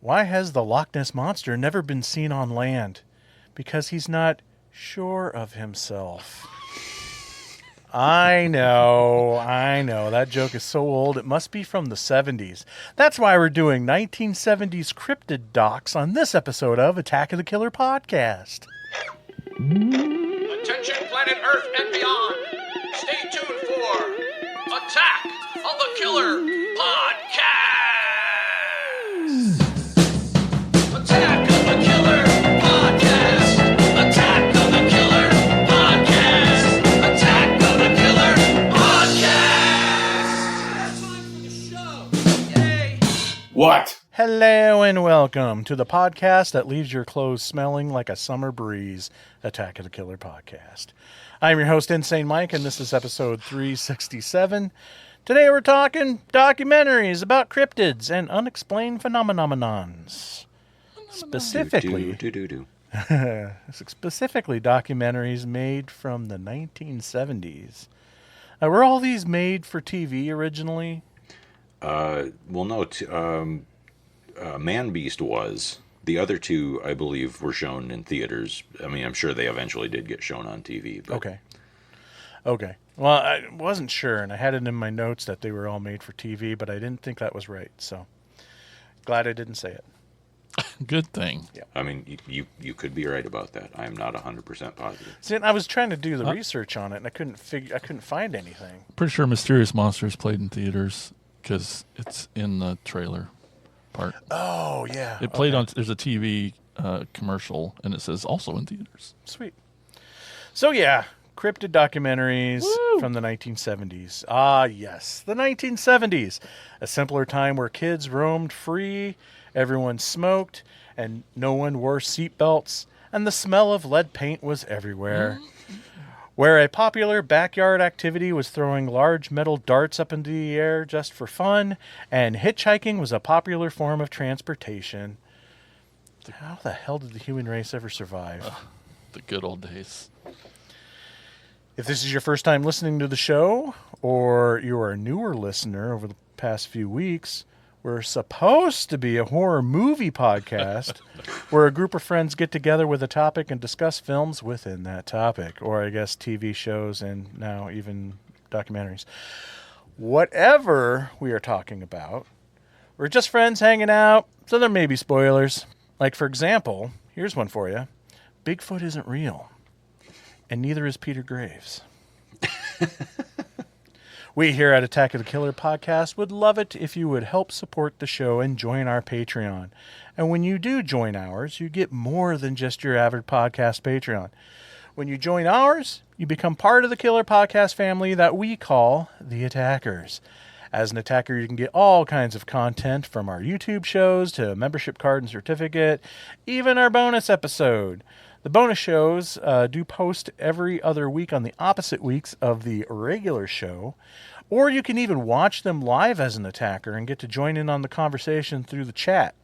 Why has the Loch Ness Monster never been seen on land? Because he's not sure of himself. I know. That joke is so old, it must be from the 70s. That's why we're doing 1970s cryptid docs on this episode of Attack of the Killer Podcast. Attention planet Earth and beyond. Stay tuned for Attack of the Killer Podcast. Attack of the Killer Podcast. Attack of the Killer Podcast. Attack of the Killer Podcast. That's time for the show. Yay. What? Hello and welcome to the podcast that leaves your clothes smelling like a summer breeze, Attack of the Killer Podcast. I'm your host, Insane Mike, and this is episode 367. Today we're talking documentaries about cryptids and unexplained phenomenons. Specifically documentaries made from the 1970s. Were all these made for TV originally? Manbeast was. The other two, I believe, were shown in theaters. I mean, I'm sure they eventually did get shown on TV. But... Okay. Well, I wasn't sure, and I had it in my notes that they were all made for TV, but I didn't think that was right. So, glad I didn't say it. Good thing. Yeah. I mean, you could be right about that. I'm not 100% positive. See, I was trying to do the research on it, and I couldn't find anything. Pretty sure Mysterious Monsters played in theaters because it's in the trailer part. Oh, yeah. It played on. There's a TV commercial, and it says also in theaters. Sweet. So, yeah, cryptid documentaries Woo! from the 1970s. Ah, yes, the 1970s. A simpler time where kids roamed free, everyone smoked, and no one wore seatbelts, and the smell of lead paint was everywhere. Where a popular backyard activity was throwing large metal darts up into the air just for fun, and hitchhiking was a popular form of transportation. How the hell did the human race ever survive? The good old days. If this is your first time listening to the show, or you are a newer listener over the past few weeks, we're supposed to be a horror movie podcast where a group of friends get together with a topic and discuss films within that topic, or I guess TV shows and now even documentaries. Whatever we are talking about, we're just friends hanging out, so there may be spoilers. Like, for example, here's one for you. Bigfoot isn't real, and neither is Peter Graves. We here at Attack of the Killer Podcast would love it if you would help support the show and join our Patreon. And when you do join ours, you get more than just your average podcast Patreon. When you join ours, you become part of the Killer Podcast family that we call the Attackers. As an Attacker, you can get all kinds of content from our YouTube shows to a membership card and certificate, even our bonus episode. The bonus shows do post every other week on the opposite weeks of the regular show, or you can even watch them live as an Attacker and get to join in on the conversation through the chat.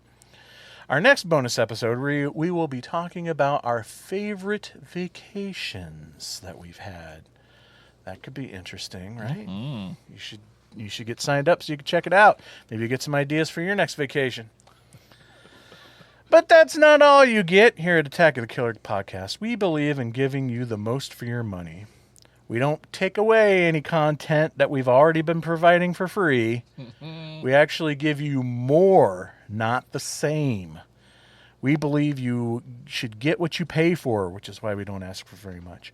Our next bonus episode, we will be talking about our favorite vacations that we've had. That could be interesting, right? Mm-hmm. You should get signed up so you can check it out. Maybe you get some ideas for your next vacation. But that's not all you get here at Attack of the Killer Podcast. We believe in giving you the most for your money. We don't take away any content that we've already been providing for free. We actually give you more, not the same. We believe you should get what you pay for, which is why we don't ask for very much.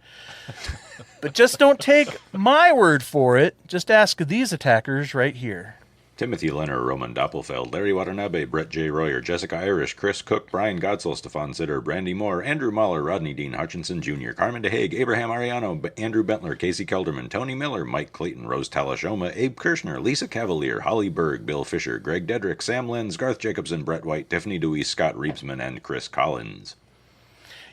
But just don't take my word for it. Just ask these attackers right here. Timothy Leonard, Roman Doppelfeld, Larry Watanabe, Brett J. Royer, Jessica Irish, Chris Cook, Brian Godsell, Stefan Sitter, Brandy Moore, Andrew Mahler, Rodney Dean Hutchinson Jr., Carmen DeHague, Abraham Ariano, Andrew Bentler, Casey Kelderman, Tony Miller, Mike Clayton, Rose Talashoma, Abe Kirshner, Lisa Cavalier, Holly Berg, Bill Fisher, Greg Dedrick, Sam Lenz, Garth Jacobson, Brett White, Tiffany Dewey, Scott Reepsman, and Chris Collins.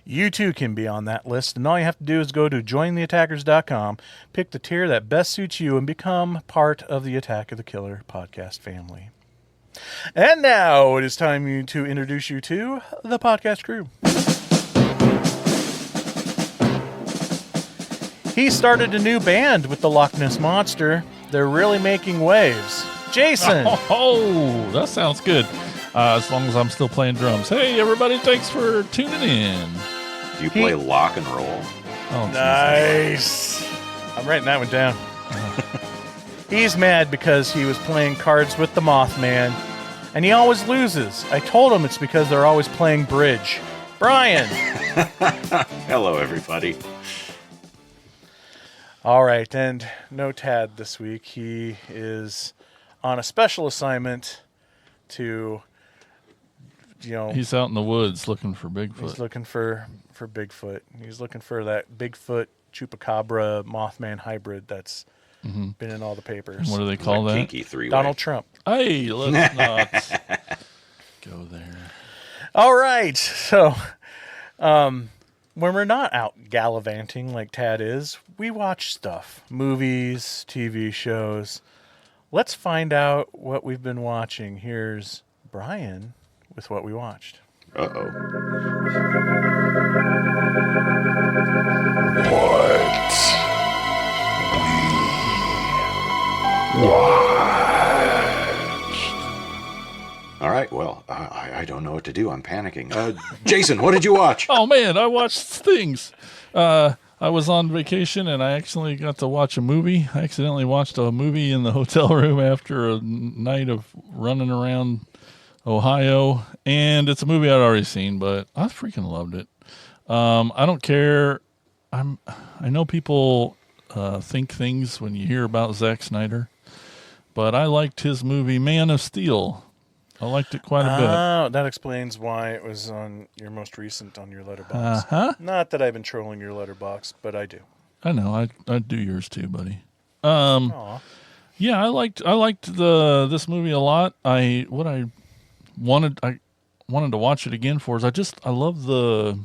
You too can be on that list, and all you have to do is go to jointheattackers.com, pick the tier that best suits you, and become part of the Attack of the Killer podcast family. And now it is time to introduce you to the podcast crew. He started a new band with the Loch Ness Monster. They're really making waves. Jason! Oh, that sounds good. As long as I'm still playing drums. Hey, everybody, thanks for tuning in. Do you play lock and roll? Oh, Nice. I'm writing that one down. He's mad because he was playing cards with the Mothman, and he always loses. I told him it's because they're always playing bridge. Brian! Hello, everybody. All right, and no Tad this week. He is on a special assignment to, He's out in the woods looking for Bigfoot. He's looking for Bigfoot. He's looking for that Bigfoot Chupacabra Mothman hybrid that's been in all the papers. What do they call that? Kinky three-way. Donald Trump. Hey, let's not go there. All right, so when we're not out gallivanting like Tad is, we watch stuff. Movies, TV shows. Let's find out what we've been watching. Here's Brian with what we watched. Uh-oh. All right, well, I don't know what to do. I'm panicking. Jason, what did you watch? Oh, man, I watched things. I was on vacation, and I actually got to watch a movie. I accidentally watched a movie in the hotel room after a night of running around Ohio, and it's a movie I'd already seen, but I freaking loved it. I don't care. I know people think things when you hear about Zack Snyder, but I liked his movie Man of Steel. I liked it quite a bit. Oh, that explains why it was on your most recent on your letterbox. Not that I've been trolling your letterbox, but I do. I know. I do yours too, buddy. Aw. Yeah, I liked this movie a lot. I wanted to watch it again for is I love the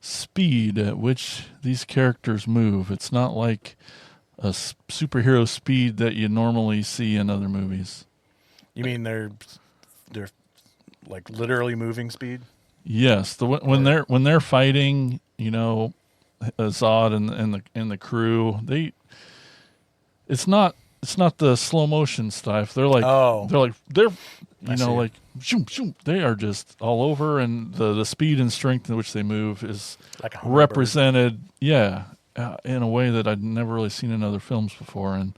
speed at which these characters move. It's not like a superhero speed that you normally see in other movies. You mean they're like literally moving speed? Yes, when they're fighting, Zod and the crew, it's not the slow motion stuff. They're like shoom, shoom. They are just all over, and the speed and strength in which they move is Like a hummingbird. represented, in a way that I'd never really seen in other films before. And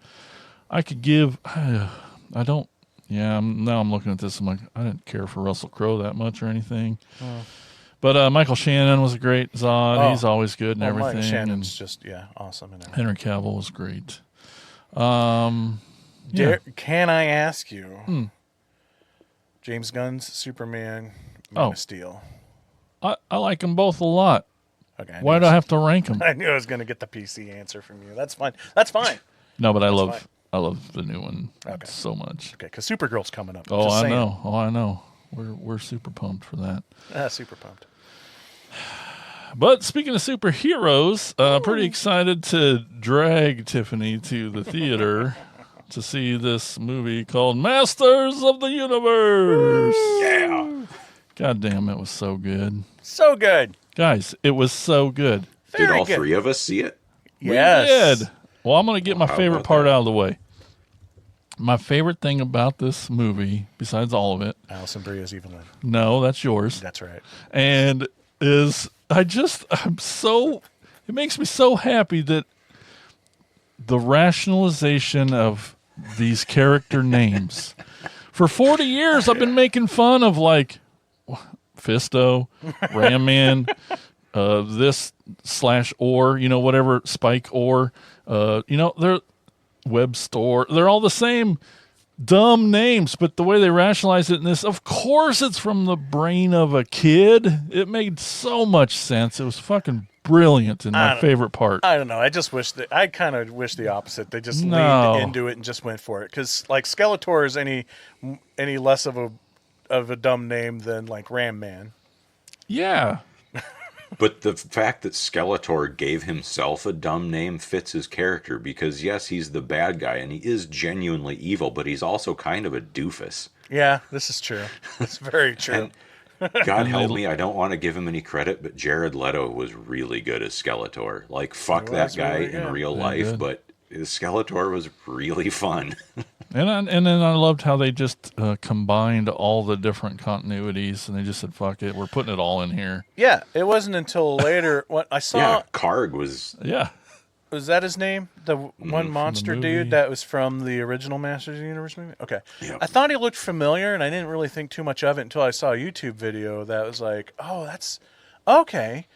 I could give, now I'm looking at this. I'm like, I didn't care for Russell Crowe that much or anything. But Michael Shannon was a great Zod. Oh. He's always good and everything. Michael Shannon's and just awesome in it. Henry Cavill was great. Can I ask you, James Gunn's Superman, Man of Steel? I like them both a lot. Okay. Why do I have to rank them? I knew I was going to get the PC answer from you. That's fine. That's fine. No, but I fine. love the new one Okay. so much. Okay, because Supergirl's coming up. Oh, Just I saying. know. Oh, I know. We're super pumped for that. Super pumped. But speaking of superheroes, pretty excited to drag Tiffany to the theater to see this movie called Masters of the Universe. Yeah. God damn, it was so good. So good. Guys, it was so good. Did Very all good. three of us see it? Yes. We did. Well, I'm going to get my How favorite about part that? out of the way. My favorite thing about this movie, besides all of it, Alison Brie's Evelyn. no, that's yours. That's right. And it makes me so happy that the rationalization of these character names. For 40 years, I've been making fun of like Fisto, Ram Man, this /or, whatever, Spike or, they're Web Store. They're all the same dumb names, but the way they rationalize it in this, of course it's from the brain of a kid. It made so much sense. It was fucking brilliant and my favorite part. I don't know. I kind of wish the opposite. They just No. leaned into it and just went for it. Because like Skeletor is any less of a dumb name than like Ram Man. Yeah. But the fact that Skeletor gave himself a dumb name fits his character because, yes, he's the bad guy and he is genuinely evil, but he's also kind of a doofus. Yeah, this is true. It's very true. And God help me, I don't want to give him any credit, but Jared Leto was really good as Skeletor. Like, fuck He that was guy really in good. real Yeah, life, good. but Skeletor was really fun. And then I loved how they just combined all the different continuities, and they just said, "Fuck it, we're putting it all in here." Yeah, it wasn't until later when I saw. Yeah, Karg was. Yeah, Was that his name? The one monster movie. dude that was from the original Masters of the Universe movie? Okay. Yep. I thought he looked familiar, and I didn't really think too much of it until I saw a YouTube video that was like, oh, that's... Okay.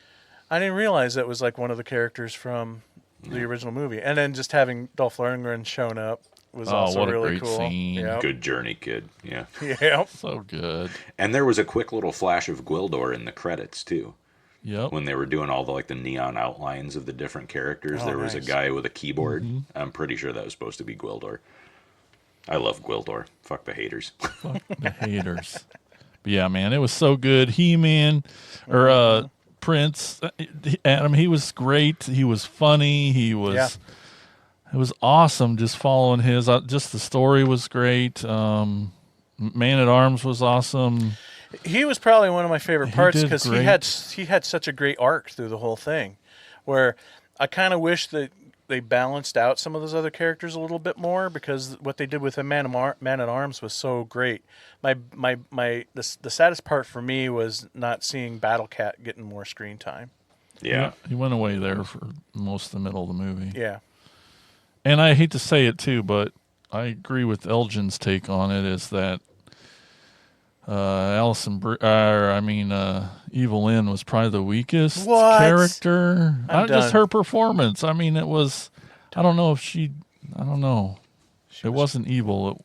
I didn't realize that was like one of the characters from the original movie. And then just having Dolph Lundgren shown up was also what a really great cool. scene. Yep. Good journey, kid. Yeah. Yep. so good. And there was a quick little flash of Gwildor in the credits, too. Yep. When they were doing all the neon outlines of the different characters, Oh, there was a nice. guy with a keyboard. I'm pretty sure that was supposed to be Gwildor. I love Gwildor. Fuck the haters. Fuck the haters. But yeah, man, it was so good. He-Man, or Prince, Adam, he was great. He was funny. He was... Yeah. It was awesome just following his. Just the story was great. Man-at-Arms was awesome. He was probably one of my favorite parts did because great. he had such a great arc through the whole thing, where I kind of wish that they balanced out some of those other characters a little bit more, because what they did with the Man at Arms was so great. The saddest part for me was not seeing Battle Cat getting more screen time. Yeah. He went away there for most of the middle of the movie. Yeah. And I hate to say it too, but I agree with Elgin's take on it, is that Evil Lynn was probably the weakest What? character. I'm Just done. her performance. I mean, it was. I don't know. It wasn't evil.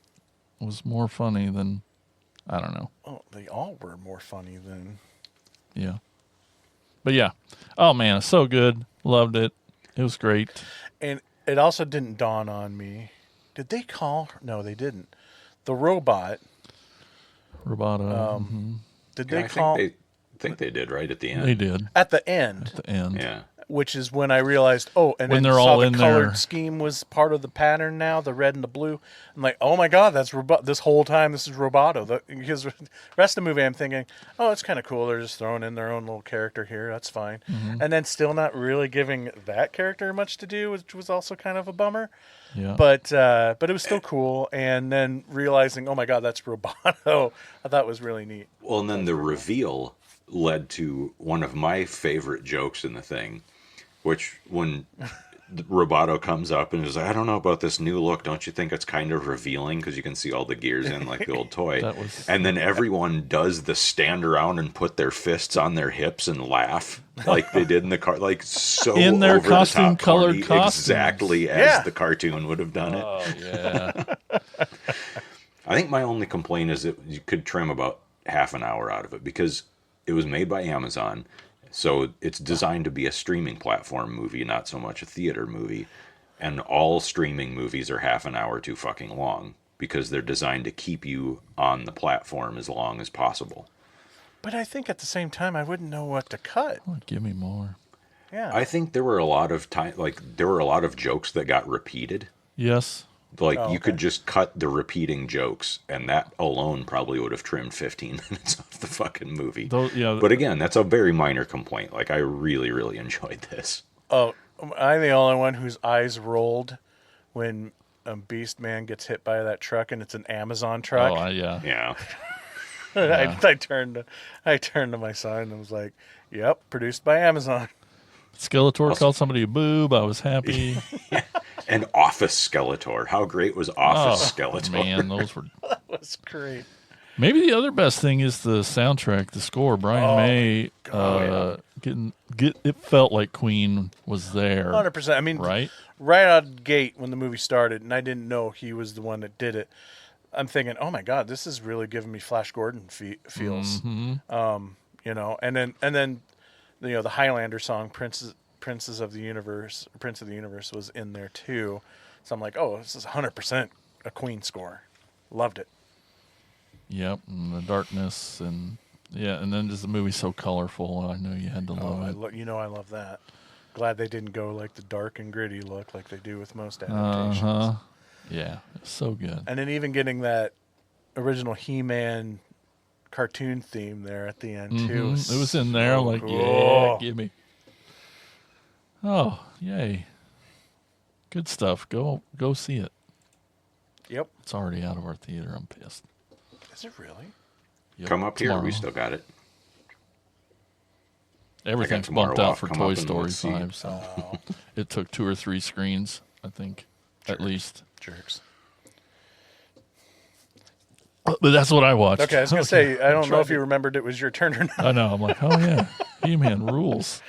It was more funny than. I don't know. Oh, they all were more funny than. Yeah. But yeah. Oh man, it's so good. Loved it. It was great. And it also didn't dawn on me. Did they call her? No, they didn't. The robot. Roboto. Did Yeah, they call I think they did right at the end. They did at the end? at the end. Yeah. Which is when I realized, and When then they're saw all the in colored there. scheme was part of the pattern now, the red and the blue. I'm like, oh my god, that's this whole time this is Roboto. Because the rest of the movie I'm thinking, oh, it's kind of cool. They're just throwing in their own little character here. That's fine. And then still not really giving that character much to do, which was also kind of a bummer. Yeah. But it was still cool. And then realizing, oh my god, that's Roboto, I thought was really neat. Well, and then the reveal led to one of my favorite jokes in the thing, which when Roboto comes up and is like, I don't know about this new look. Don't you think it's kind of revealing? Because you can see all the gears in like the old toy. And then everyone does the stand around and put their fists on their hips and laugh like they did in the car. Like so In their over the top, costume-colored corny, costumes. exactly as Yeah. the cartoon would have done it. Oh yeah. I think my only complaint is that you could trim about half an hour out of it because it was made by Amazon. So it's designed to be a streaming platform movie, not so much a theater movie. And all streaming movies are half an hour too fucking long because they're designed to keep you on the platform as long as possible. But I think at the same time, I wouldn't know what to cut. Give me more. Yeah. I think there were a lot of jokes that got repeated. Yes. Like Oh, you could okay. just cut the repeating jokes, and that alone probably would have trimmed 15 minutes off the fucking movie. Yeah. But again, that's a very minor complaint. Like I really, really enjoyed this. Oh, I'm the only one whose eyes rolled when Beast Man gets hit by that truck, and it's an Amazon truck. Oh yeah. Yeah. I turned to my son and was like, "Yep, produced by Amazon." Skeletor called somebody a boob. I was happy. And Office Skeletor. How great was Office Skeletor? Man, those were. That was great. Maybe the other best thing is the soundtrack, the score. Brian May, it felt like Queen was there. 100%. I mean, Right? right out of the gate when the movie started, and I didn't know he was the one that did it. I'm thinking, oh my god, this is really giving me Flash Gordon feels. And then the Highlander song, Prince of the Universe was in there too. So I'm like, oh, this is 100% a Queen score. Loved it. Yep, and the darkness, and then just the movie's so colorful. I know you had to love it. I love that. Glad they didn't go like the dark and gritty look like they do with most adaptations. Yeah, it's so good. And then even getting that original He-Man cartoon theme there at the end too. It was in there. I'm like, cool. yeah, give me. Oh, yay! Good stuff. Go see it. Yep. It's already out of our theater. I'm pissed. Is it really? Yep, Come up here. tomorrow. We still got it. Everything's tomorrow bumped out off. for Come Toy up and Story let's see. 5. So it took 2 or 3 screens, I think, at least. Jerks. But that's what I watched. Okay, I was going to say, I don't know if you remembered it was your turn or not. I know. I'm like, oh, yeah. He-Man rules.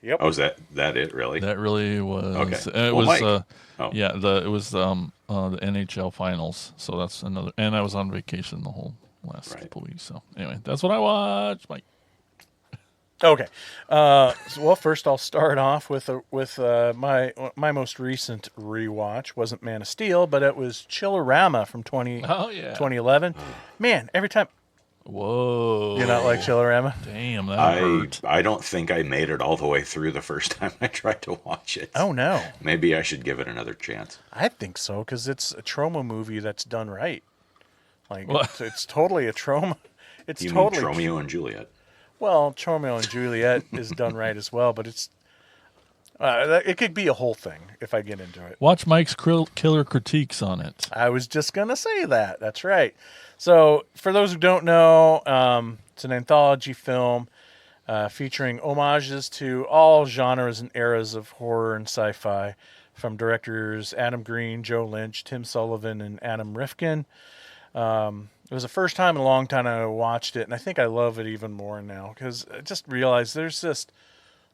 Yep. Oh, is that it? Really? That really was. Okay. It Well, was. Mike. Yeah. It was the NHL finals. So that's another. And I was on vacation the whole last couple weeks. So anyway, that's what I watched, Mike. Okay. Well, first I'll start off with my most recent rewatch. Wasn't Man of Steel, but it was Chillerama from 2011. Man, every time. Whoa. You not like Chillerama? Damn, that hurt. I don't think I made it all the way through the first time I tried to watch it. Oh, no. Maybe I should give it another chance. I think so, because it's a trauma movie that's done right. Like, What? it's totally a trauma. It's You totally mean Romeo and Juliet? Well, Romeo and Juliet is done right as well, but it's it could be a whole thing if I get into it. Watch Mike's killer critiques on it. I was just gonna say that. That's right. So, for those who don't know, it's an anthology film featuring homages to all genres and eras of horror and sci-fi, from directors Adam Green, Joe Lynch, Tim Sullivan, and Adam Rifkin. It was the first time in a long time I watched it, and I think I love it even more now because I just realized there's just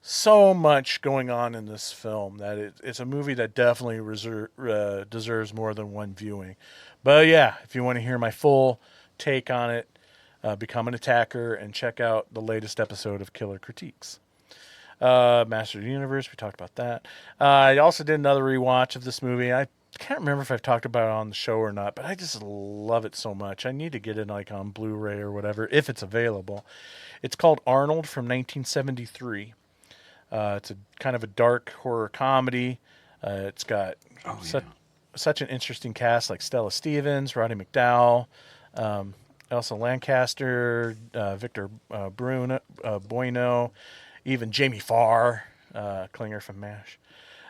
so much going on in this film that it's a movie that definitely deserves more than one viewing. But yeah, if you want to hear my full take on it, become an attacker and check out the latest episode of Killer Critiques. Master of the Universe, we talked about that. I also did another rewatch of this movie. I can't remember if I've talked about it on the show or not, but I just love it so much. I need to get it like on Blu-ray or whatever, if it's available. It's called Arnold from 1973. It's a kind of a dark horror comedy. It's got such an interesting cast, like Stella Stevens, Roddy McDowall, Elsa Lancaster, Victor Bueno, even Jamie Farr, Klinger from MASH.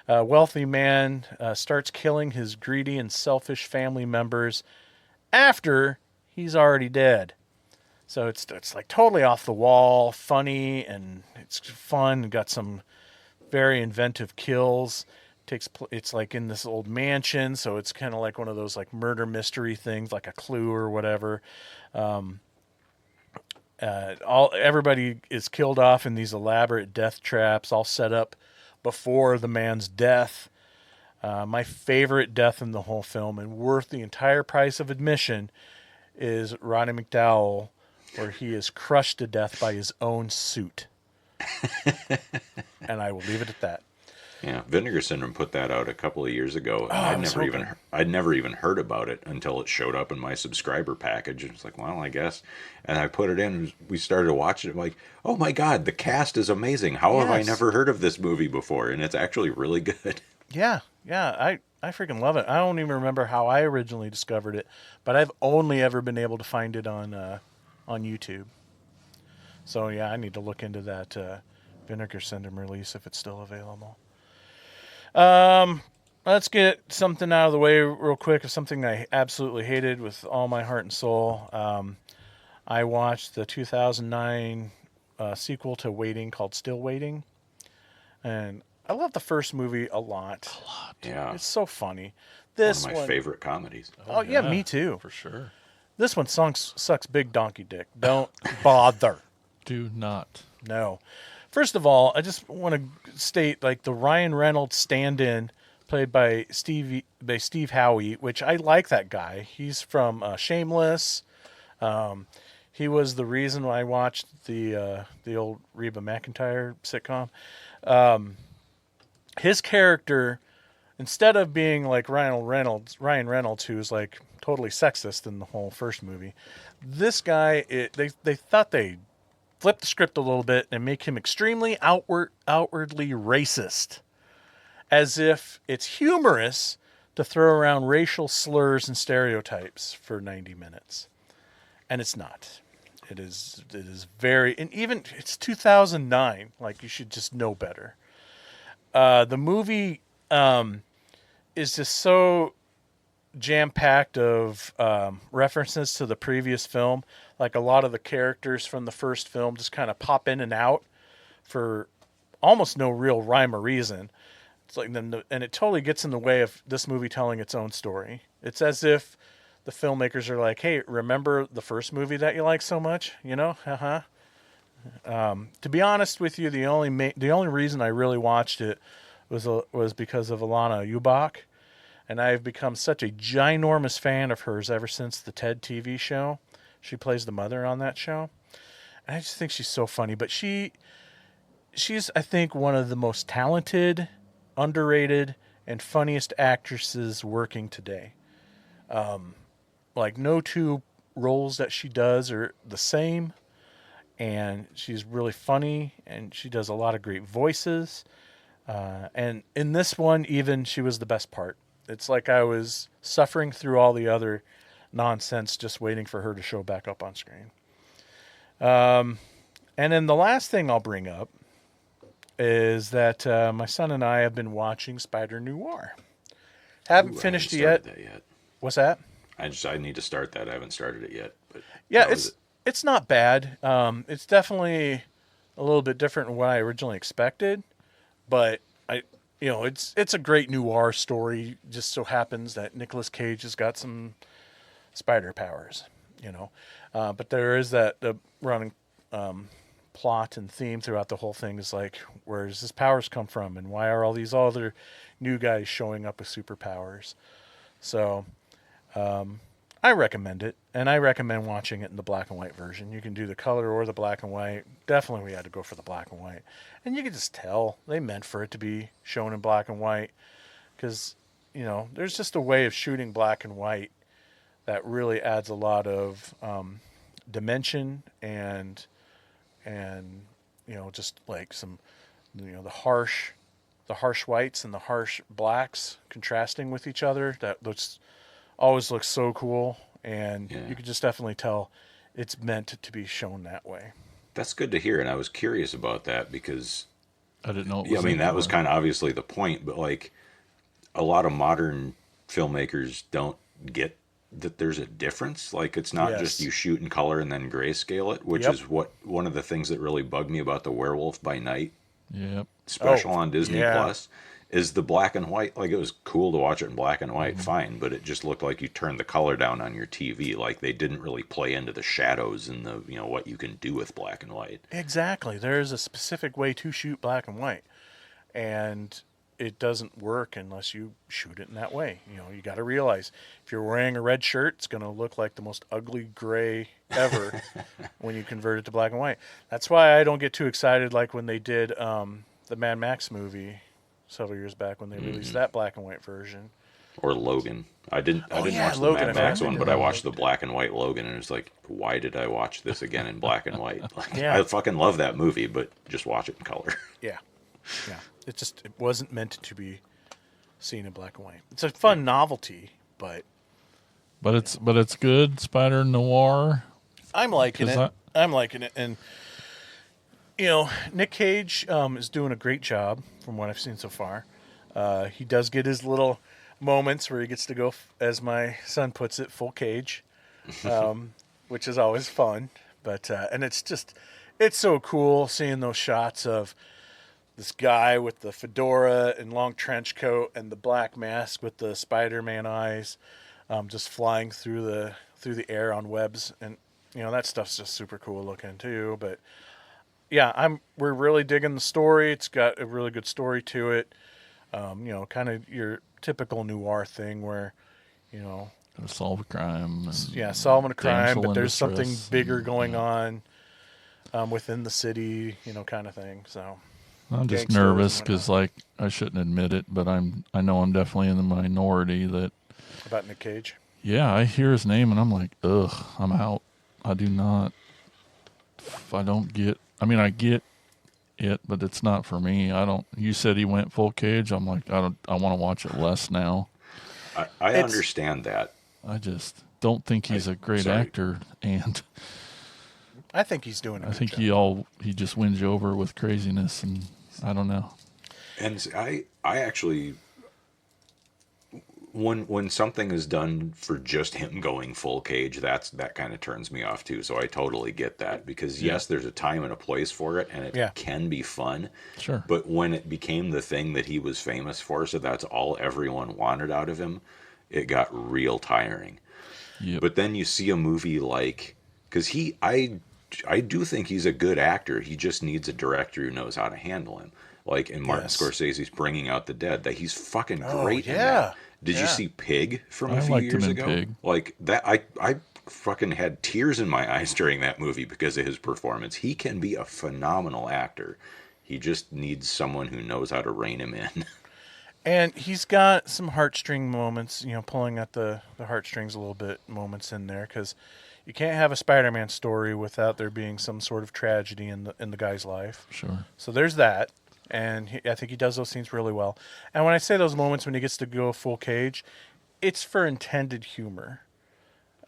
A wealthy man starts killing his greedy and selfish family members after he's already dead. So it's like totally off the wall, funny, and it's fun. Got some very inventive kills. It's like in this old mansion, so it's kind of like one of those like murder mystery things, like a Clue or whatever. Everybody is killed off in these elaborate death traps, all set up before the man's death. My favorite death in the whole film, and worth the entire price of admission, is Roddy McDowall, where he is crushed to death by his own suit. And I will leave it at that. Yeah, Vinegar Syndrome put that out a couple of years ago. Oh, I'd never even heard about it until it showed up in my subscriber package. It's like, well, I guess. And I put it in, and we started watching it. I'm like, oh my God, the cast is amazing. How have I never heard of this movie before? And it's actually really good. Yeah, I freaking love it. I don't even remember how I originally discovered it, but I've only ever been able to find it on YouTube. So yeah, I need to look into that Vinegar Syndrome release if it's still available. Let's get something out of the way real quick of something I absolutely hated with all my heart and soul. I watched the 2009 sequel to Waiting called Still Waiting, and I love the first movie a lot. Yeah. It's so funny. One of my favorite comedies. Oh yeah, me too. For sure. This one sucks big donkey dick. Don't bother. Do not. No. First of all, I just want to state, like, the Ryan Reynolds stand-in played by Steve Howey, which I like that guy. He's from Shameless. He was the reason why I watched the old Reba McEntire sitcom. His character, instead of being like Ryan Reynolds, who's like totally sexist in the whole first movie, this guy, they thought they flip the script a little bit and make him extremely outwardly racist, as if it's humorous to throw around racial slurs and stereotypes for 90 minutes. And it's not. It is very, and even it's 2009, like, you should just know better. The movie is just so jam-packed of references to the previous film. Like a lot of the characters from the first film just kind of pop in and out for almost no real rhyme or reason. It's like and it totally gets in the way of this movie telling its own story. It's as if the filmmakers are like, "Hey, remember the first movie that you liked so much? You know, To be honest with you, the only reason I really watched it was because of Alana Ubach, and I've become such a ginormous fan of hers ever since the TED TV show. She plays the mother on that show, and I just think she's so funny. But she's I think one of the most talented, underrated, and funniest actresses working today. Like no two roles that she does are the same, and she's really funny, and she does a lot of great voices. And in this one, even she was the best part. It's like I was suffering through all the other nonsense, just waiting for her to show back up on screen. And then the last thing I'll bring up is that my son and I have been watching Spider Noir. Haven't finished it yet. That yet. What's that? I need to start that. I haven't started it yet. But Yeah, it's not bad. It's definitely a little bit different than what I originally expected, but it's a great noir story. Just so happens that Nicolas Cage has got some spider powers, but there is the running plot and theme throughout the whole thing is like, where does his powers come from, and why are all these other new guys showing up with superpowers? So I recommend it, and I recommend watching it in the black and white version. You can do the color or the black and white. Definitely we had to go for the black and white. And you can just tell they meant for it to be shown in black and white, because, there's just a way of shooting black and white that really adds a lot of dimension and just like some, the harsh whites and the harsh blacks contrasting with each other. That always looks so cool, and you could just definitely tell it's meant to be shown that way. That's good to hear, and I was curious about that because I didn't know. That was kind of obviously the point, but like a lot of modern filmmakers don't get that there's a difference. Like it's not just you shoot in color and then grayscale it, which is one of the things that really bugged me about the Werewolf by Night special on Disney Plus. Is the black and white. Like, it was cool to watch it in black and white, fine, but it just looked like you turned the color down on your TV. Like, they didn't really play into the shadows and the, what you can do with black and white. Exactly. There's a specific way to shoot black and white, and it doesn't work unless you shoot it in that way. You got to realize, if you're wearing a red shirt, it's going to look like the most ugly gray ever when you convert it to black and white. That's why I don't get too excited, like when they did the Mad Max movie several years back when they released that black and white version. Or Logan. I didn't watch the Logan, Mad Max one, but I watched the black and white Logan, and it was like, why did I watch this again in black and white? Like, I fucking love that movie, but just watch it in color. Yeah. It wasn't meant to be seen in black and white. It's a fun novelty, but it's good. Spider Noir. I'm liking it. I'm liking it, and Nick Cage is doing a great job from what I've seen so far. He does get his little moments where he gets to go, as my son puts it, full cage, which is always fun. But and it's so cool seeing those shots of this guy with the fedora and long trench coat and the black mask with the Spider-Man eyes, just flying through the air on webs, and that stuff's just super cool looking too. But yeah, we're really digging the story. It's got a really good story to it. Kind of your typical noir thing where, Gotta solve a crime. Solving a crime, but there's something bigger going on within the city, kind of thing. So I'm just nervous because, like, I shouldn't admit it, but I know I'm definitely in the minority that. About Nick Cage? Yeah, I hear his name and I'm like, ugh, I'm out. I do not. I don't get. I mean, I get it, but it's not for me. You said he went full cage. I'm like, I want to watch it less now. I understand that. I just don't think he's a great actor, and I think he's doing. I think he just wins you over with craziness, and I don't know. And I actually, when something is done for just him going full cage, that kind of turns me off too. So I totally get that, because yes, there's a time and a place for it, and it Yeah. can be fun. Sure. But when it became the thing that he was famous for, so that's all everyone wanted out of him, it got real tiring. Yep. But then you see a movie like, because I do think he's a good actor. He just needs a director who knows how to handle him. Like in Martin Yes. Scorsese's Bringing Out the Dead, that he's fucking Oh, great in yeah. that. Did you Yeah. see Pig from I a few liked him years in ago? Pig. Like that, I fucking had tears in my eyes during that movie because of his performance. He can be a phenomenal actor. He just needs someone who knows how to rein him in. And he's got some heartstring moments, pulling at the heartstrings a little bit moments in there, because you can't have a Spider-Man story without there being some sort of tragedy in the guy's life. Sure. So there's that, and I think he does those scenes really well. And when I say those moments when he gets to go full cage, it's for intended humor,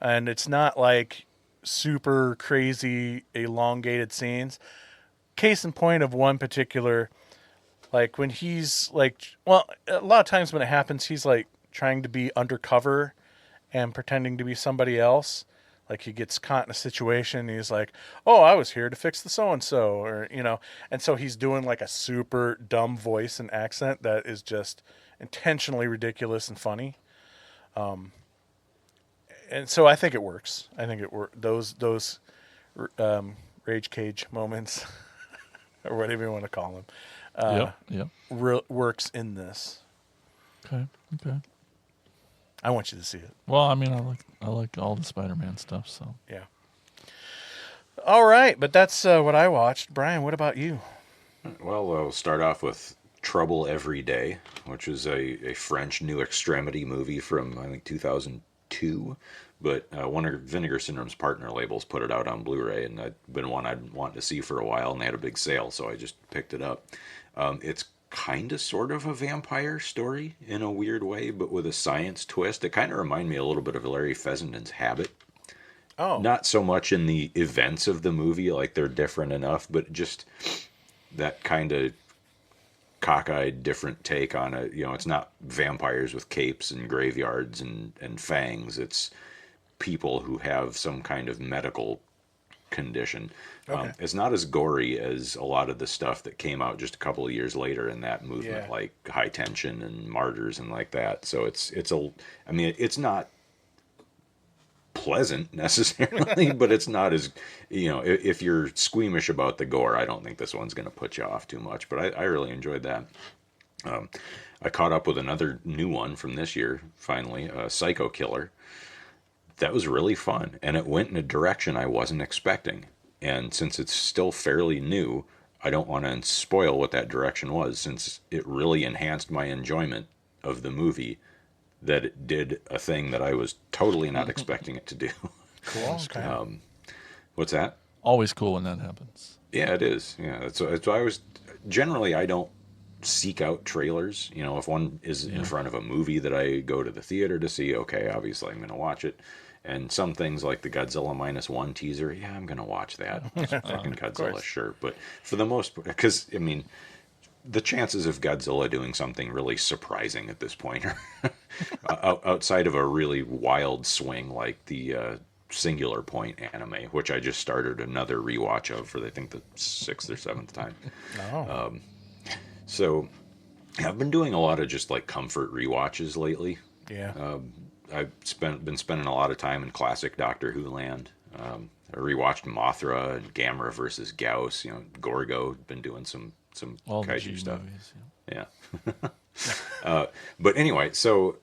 and it's not like super crazy elongated scenes. Case in point of one particular, like when he's like, well, a lot of times when it happens, he's like trying to be undercover and pretending to be somebody else. Like he gets caught in a situation, and he's like, "Oh, I was here to fix the so and so," or and so he's doing like a super dumb voice and accent that is just intentionally ridiculous and funny. And so I think it works. I think it those rage cage moments, or whatever you want to call them. Yep. Works in this. Okay. I want you to see it. Well, I mean, I like all the Spider-Man stuff. So Yeah. All right, but that's what I watched. Brian, what about you? Well, I'll start off with Trouble Every Day, which is a French New Extremity movie from, I think, 2002. But one of Vinegar Syndrome's partner labels put it out on Blu-ray, and I'd been one I'd wanted to see for a while, and they had a big sale, so I just picked it up. It's kind of sort of a vampire story in a weird way, but with a science twist. It kind of reminded me a little bit of Larry Fessenden's Habit. Oh, Not so much in the events of the movie, like they're different enough, but just that kind of cockeyed, different take on it. It's not vampires with capes and graveyards and fangs. It's people who have some kind of medical condition. Okay. It's not as gory as a lot of the stuff that came out just a couple of years later in that movement, Yeah. like High Tension and Martyrs and like that. So it's not pleasant necessarily, but it's not as, if you're squeamish about the gore, I don't think this one's going to put you off too much, but I really enjoyed that. I caught up with another new one from this year, finally, Psycho Killer. That was really fun, and it went in a direction I wasn't expecting. And since it's still fairly new, I don't want to spoil what that direction was, since it really enhanced my enjoyment of the movie, that it did a thing that I was totally not expecting it to do. cool. Okay. What's that? always cool when that happens. Yeah, it is. Yeah, that's why I was. Generally, I don't seek out trailers. If one is in front of a movie that I go to the theater to see, okay, obviously I'm going to watch it. And some things like the Godzilla -1 teaser, yeah, I'm going to watch that. Fucking Godzilla, sure. But for the most part, because, the chances of Godzilla doing something really surprising at this point are outside of a really wild swing like the Singular Point anime, which I just started another rewatch of for, I think, the 6th or 7th time. Oh. So I've been doing a lot of just like comfort rewatches lately. Yeah. I've been spending a lot of time in classic Doctor Who land. I rewatched Mothra and Gamera versus Gauss. Gorgo. Been doing some All the kaiju G stuff. movies. Yeah. But anyway, so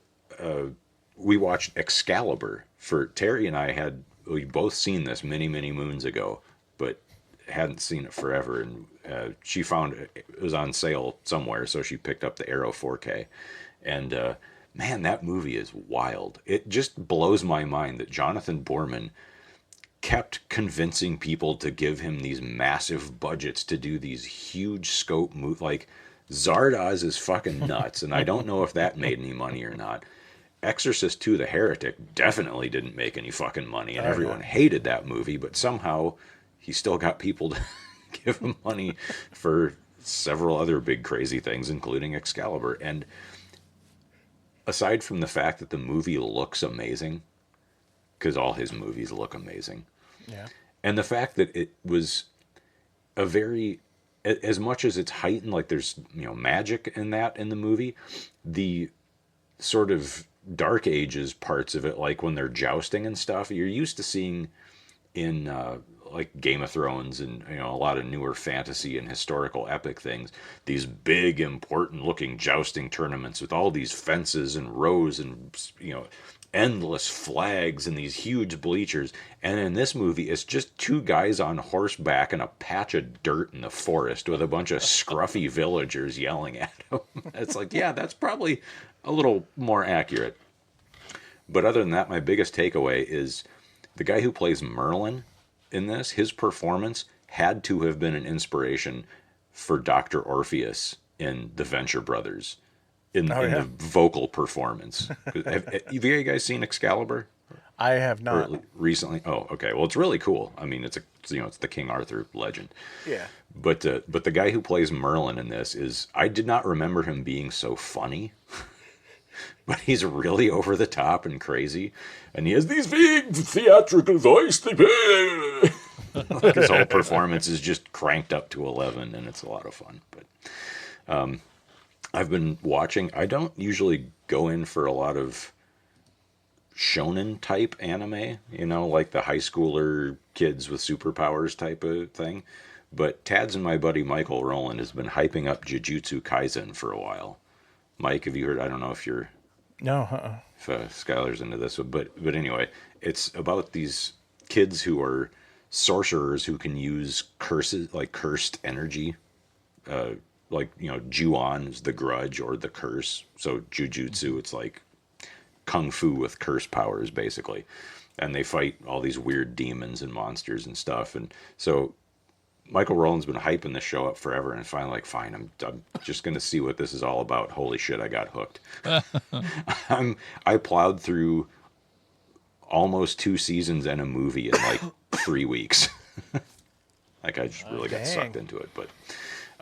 we watched Excalibur. For Terry and I we both seen this many moons ago, but hadn't seen it forever. And she found it was on sale somewhere, so she picked up the Arrow 4K. And man, that movie is wild. It just blows my mind that Jonathan Borman kept convincing people to give him these massive budgets to do these huge scope movies. Like, Zardoz is fucking nuts, and I don't know if that made any money or not. Exorcist II: The Heretic definitely didn't make any fucking money, and everyone hated that movie, but somehow he still got people to give him money for several other big crazy things, including Excalibur. And aside from the fact that the movie looks amazing, because all his movies look amazing, Yeah. and the fact that it was a very, as much as it's heightened, like there's, magic in the movie, the sort of dark ages parts of it, like when they're jousting and stuff, you're used to seeing in like Game of Thrones and a lot of newer fantasy and historical epic things, these big important looking jousting tournaments with all these fences and rows and endless flags and these huge bleachers. And in this movie, it's just two guys on horseback in a patch of dirt in the forest with a bunch of scruffy villagers yelling at them. It's like, yeah, that's probably a little more accurate. But other than that, my biggest takeaway is the guy who plays Merlin in this, his performance had to have been an inspiration for Dr. Orpheus in The Venture Brothers in the vocal performance. Have you guys seen Excalibur? I have not. Recently? Oh, okay. Well, it's really cool. I mean, it's the King Arthur legend. Yeah. But the guy who plays Merlin in this I did not remember him being so funny. But he's really over the top and crazy, and he has these big theatrical voice. His whole performance is just cranked up to 11, and it's a lot of fun. But I've been watching. I don't usually go in for a lot of shonen type anime, like the high schooler kids with superpowers type of thing. But Tads and my buddy Michael Rowland has been hyping up Jujutsu Kaisen for a while. Mike, have you heard? I don't know if you're... No, if Skylar's into this, but anyway, it's about these kids who are sorcerers who can use curses, like cursed energy, like Ju-on is the grudge or the curse. So Jujutsu, it's like kung fu with curse powers basically, and they fight all these weird demons and monsters and stuff. And so Michael Rowland's been hyping this show up forever, and finally, like, fine, I'm just going to see what this is all about. Holy shit, I got hooked. I plowed through almost 2 seasons and a movie in like 3 weeks. Like, I just really got sucked into it.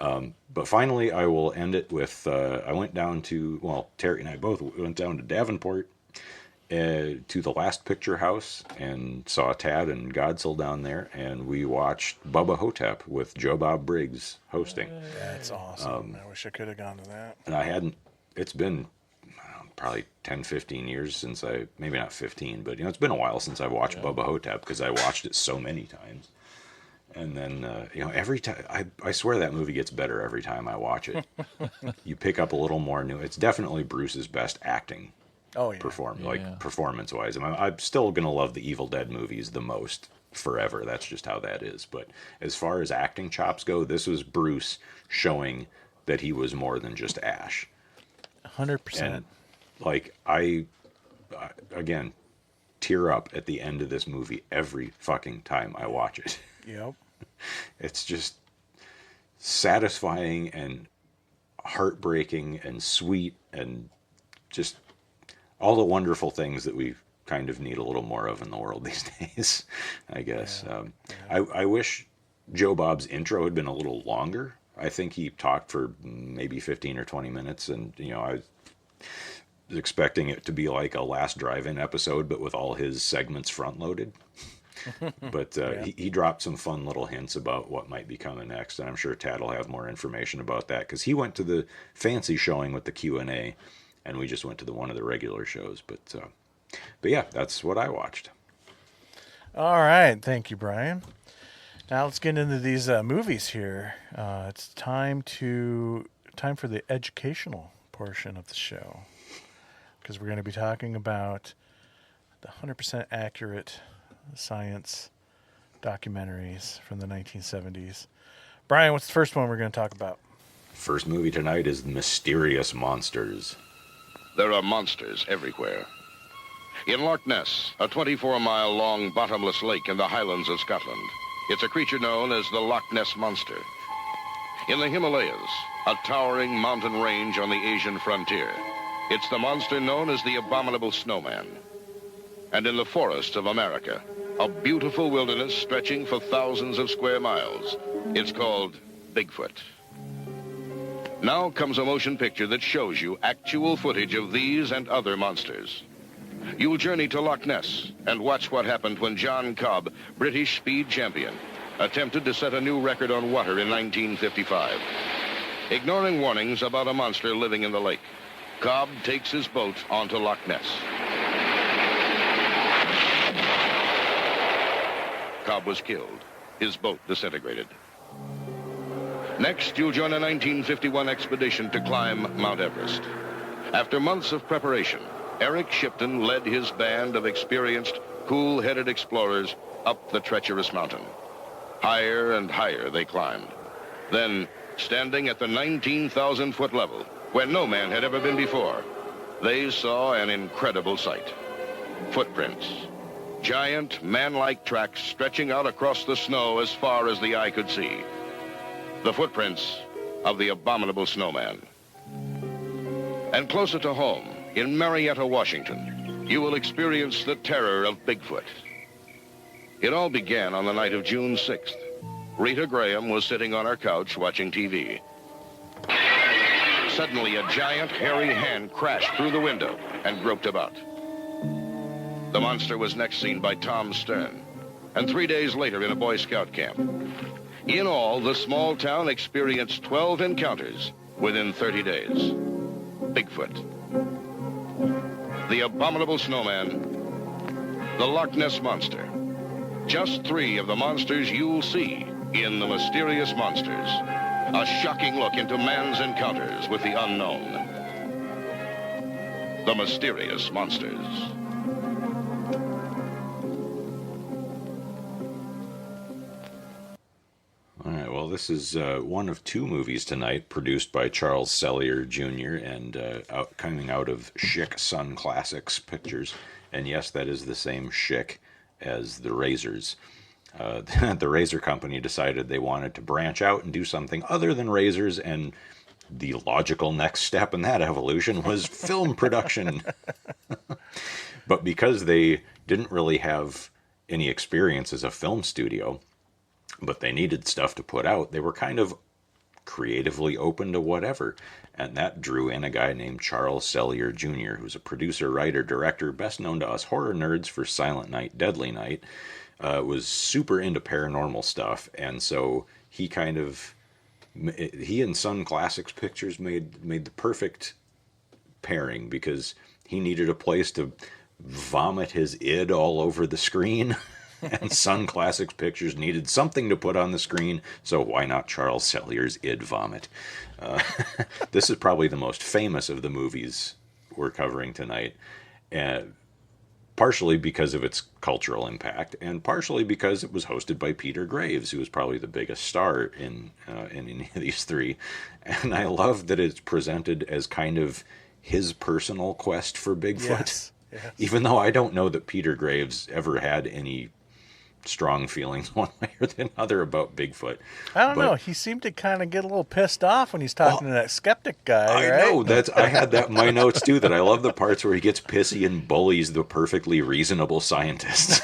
But finally, I will end it with, I went down to, well, Terry and I both went down to Davenport to the Last Picture House and saw Tad and Godzilla down there, and we watched Bubba Hotep with Joe Bob Briggs hosting. That's awesome. I wish I could have gone to that. And I hadn't, it's been probably 10, 15 years since maybe not 15, but it's been a while since I watched Bubba Hotep because I watched it so many times. And then, every time, I swear that movie gets better every time I watch it. You pick up a little more new. It's definitely Bruce's best acting. Oh, yeah. Performance-wise. I'm still going to love the Evil Dead movies the most forever. That's just how that is. But as far as acting chops go, this was Bruce showing that he was more than just Ash. 100%. And, like, I again, tear up at the end of this movie every fucking time I watch it. Yep. It's just satisfying and heartbreaking and sweet and just all the wonderful things that we kind of need a little more of in the world these days, I guess. Yeah. I wish Joe Bob's intro had been a little longer. I think he talked for maybe 15 or 20 minutes, and, I was expecting it to be like a Last Drive-In episode, but with all his segments front-loaded. But he dropped some fun little hints about what might be coming next, and I'm sure Tad will have more information about that, because he went to the fancy showing with the Q&A, and we just went to one of the regular shows. But yeah, that's what I watched. All right. Thank you, Brian. Now let's get into these movies here. It's time for the educational portion of the show, because we're going to be talking about the 100% accurate science documentaries from the 1970s. Brian, what's the first one we're going to talk about? First movie tonight is Mysterious Monsters. There are monsters everywhere. In Loch Ness, a 24-mile-long bottomless lake in the Highlands of Scotland, it's a creature known as the Loch Ness Monster. In the Himalayas, a towering mountain range on the Asian frontier, it's the monster known as the Abominable Snowman. And in the forests of America, a beautiful wilderness stretching for thousands of square miles, it's called Bigfoot. Now comes a motion picture that shows you actual footage of these and other monsters. You'll journey to Loch Ness and watch what happened when John Cobb, British speed champion, attempted to set a new record on water in 1955. Ignoring warnings about a monster living in the lake, Cobb takes his boat onto Loch Ness. Cobb was killed. His boat disintegrated. Next, you'll join a 1951 expedition to climb Mount Everest. After months of preparation, Eric Shipton led his band of experienced, cool-headed explorers up the treacherous mountain. Higher and higher they climbed. Then, standing at the 19,000-foot level, where no man had ever been before, they saw an incredible sight. Footprints. Giant, man-like tracks stretching out across the snow as far as the eye could see. The footprints of the abominable snowman. And closer to home, in Marietta, Washington, you will experience the terror of Bigfoot. It all began on the night of June 6th. Rita Graham was sitting on her couch watching TV. Suddenly, a giant, hairy hand crashed through the window and groped about. The monster was next seen by Tom Stern, and 3 days later in a Boy Scout camp. In all, the small town experienced 12 encounters within 30 days. Bigfoot, the abominable snowman, the Loch Ness Monster. Just 3 of the monsters you'll see in The Mysterious Monsters. A shocking look into man's encounters with the unknown. The Mysterious Monsters. All right, well, this is one of 2 movies tonight produced by Charles Sellier Jr. and coming out of Schick Sun Classics Pictures. And yes, that is the same Schick as the Razors. The Razor Company decided they wanted to branch out and do something other than razors, and the logical next step in that evolution was film production. But because they didn't really have any experience as a film studio, but they needed stuff to put out, they were kind of creatively open to whatever. And that drew in a guy named Charles Sellier Jr., who's a producer, writer, director, best known to us horror nerds for Silent Night, Deadly Night. Was super into paranormal stuff, and so he and Sun Classics Pictures made the perfect pairing, because he needed a place to vomit his id all over the screen, and Sun Classics Pictures needed something to put on the screen, so why not Charles Sellier's id vomit? This is probably the most famous of the movies we're covering tonight, and partially because of its cultural impact, and partially because it was hosted by Peter Graves, who was probably the biggest star in any of these 3. And I love that it's presented as kind of his personal quest for Bigfoot. Yes. Even though I don't know that Peter Graves ever had any strong feelings one way or the other about Bigfoot. I don't know. He seemed to kind of get a little pissed off when he's talking to that skeptic guy. I right? know. I had that in my notes too, that I love the parts where he gets pissy and bullies the perfectly reasonable scientists.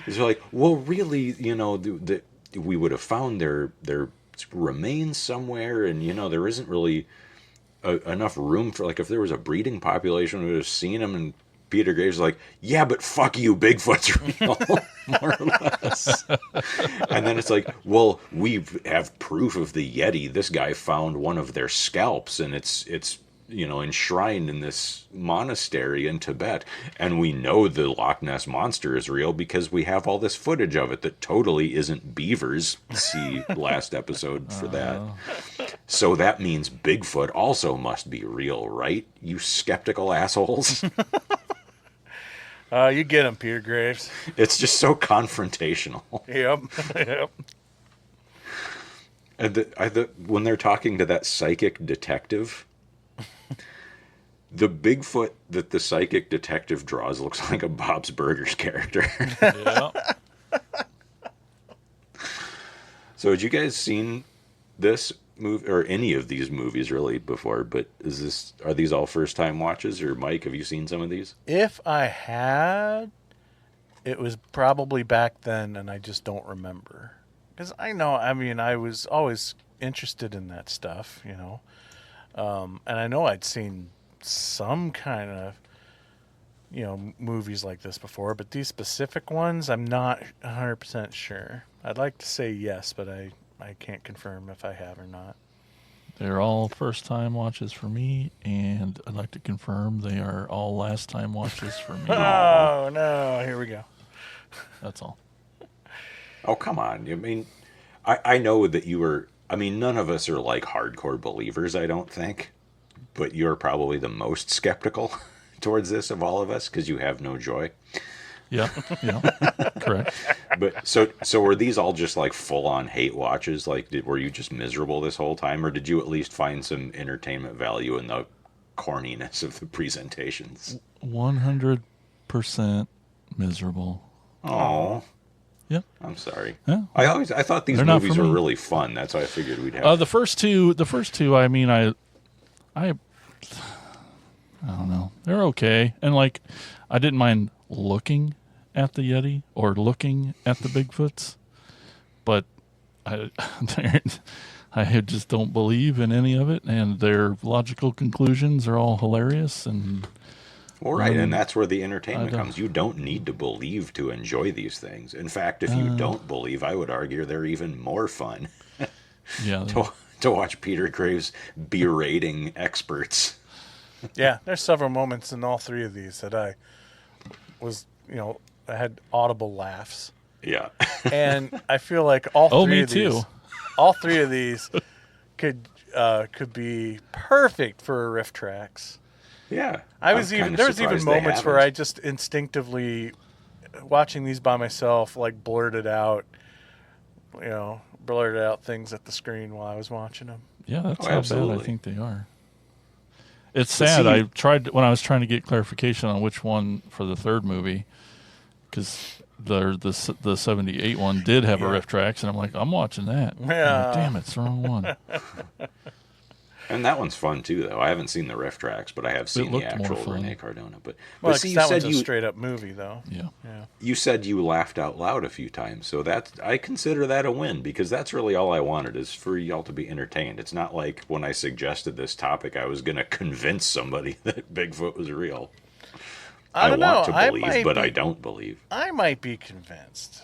He's like, well, really, we would have found their remains somewhere, and there isn't really enough room for, like, if there was a breeding population, we would have seen them. And Peter Graves is like, yeah, but fuck you, Bigfoot's real, more or less. And then it's like, well, we have proof of the Yeti. This guy found one of their scalps, and it's enshrined in this monastery in Tibet. And we know the Loch Ness Monster is real because we have all this footage of it that totally isn't beavers. See last episode for that. So that means Bigfoot also must be real, right? You skeptical assholes. You get him, Peter Graves. It's just so confrontational. Yep. And when they're talking to that psychic detective, the Bigfoot that the psychic detective draws looks like a Bob's Burgers character. Yeah. So had you guys seen this movie, or any of these movies really, before? But are these all first time watches? Or Mike, have you seen some of these? If I had, it was probably back then, and I just don't remember. because I know, I mean, I was always interested in that stuff, you know. And I know I'd seen some kind of, you know, movies like this before, but these specific ones, I'm not 100% sure. I'd like to say yes, but I can't confirm if I have or not. They're all first-time watches for me, and I'd like to confirm they are all last-time watches for me. Oh, no, here we go. That's all. Oh, come on. I mean, I know that you were, I mean, none of us are like hardcore believers, I don't think. But you're probably the most skeptical towards this of all of us because you have no joy. Yeah, correct. But so were these all just like full on hate watches? Like, were you just miserable this whole time, or did you at least find some entertainment value in the corniness of the presentations? 100% miserable. Oh, Yeah. I'm sorry. Yeah. I thought these They're not movies for were me. really fun. That's why I figured we'd have. The first two. I mean, I don't know. They're okay, and like, I didn't mind looking at the Yeti or looking at the Bigfoots, but I just don't believe in any of it, and their logical conclusions are all hilarious. And Well, right, and that's where the entertainment I don't- comes. You don't need to believe to enjoy these things. In fact, if you don't believe, I would argue they're even more fun yeah, to watch Peter Graves berating experts. Yeah, there's several moments in all three of these that I was, you know, I had audible laughs. Yeah. And I feel like all Oh, three me of these, too. all three of these could be perfect for riff tracks. Yeah. There was even moments where I I just instinctively, watching these by myself, like blurted out things at the screen while I was watching them. yeah, that's Oh, how bad absolutely. I think they are. It's But sad. see- I tried when I was trying to get clarification on which one for the third movie, because the 78 one did have a riff tracks, and I'm like, I'm watching that. I'm like, Yeah. damn, it's the wrong one. And that one's fun too, though. I haven't seen the riff tracks, but I have seen the looked more actual fun. Rene Cardona. But Well, see, you that said one's a straight up movie, though. Yeah. Yeah. you said you laughed out loud a few times, so I consider that a win because that's really all I wanted is for y'all to be entertained. It's not like when I suggested this topic, I was going to convince somebody that Bigfoot was real. I don't know. want to I believe, might but be- I don't believe. I might be convinced.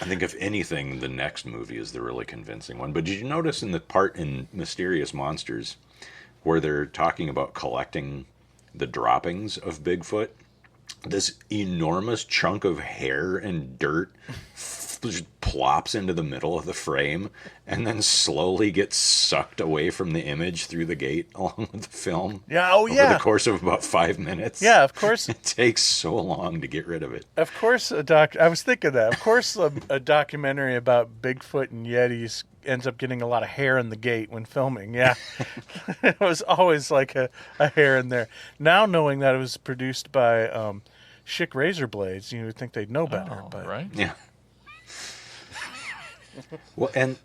I think if anything, the next movie is the really convincing one. But did you notice in the part in Mysterious Monsters where they're talking about collecting the droppings of Bigfoot? This enormous chunk of hair and dirt just plops into the middle of the frame and then slowly gets sucked away from the image through the gate along with the film. Yeah, oh, over yeah. the course of about 5 minutes. Yeah, of course. It takes so long to get rid of it. Of course, I was thinking that. Of course, a documentary about Bigfoot and Yetis ends up getting a lot of hair in the gate when filming. Yeah, it was always like a hair in there. Now knowing that it was produced by Schick Razor Blades, you would think they'd know better. Oh, but right? Yeah. Well, and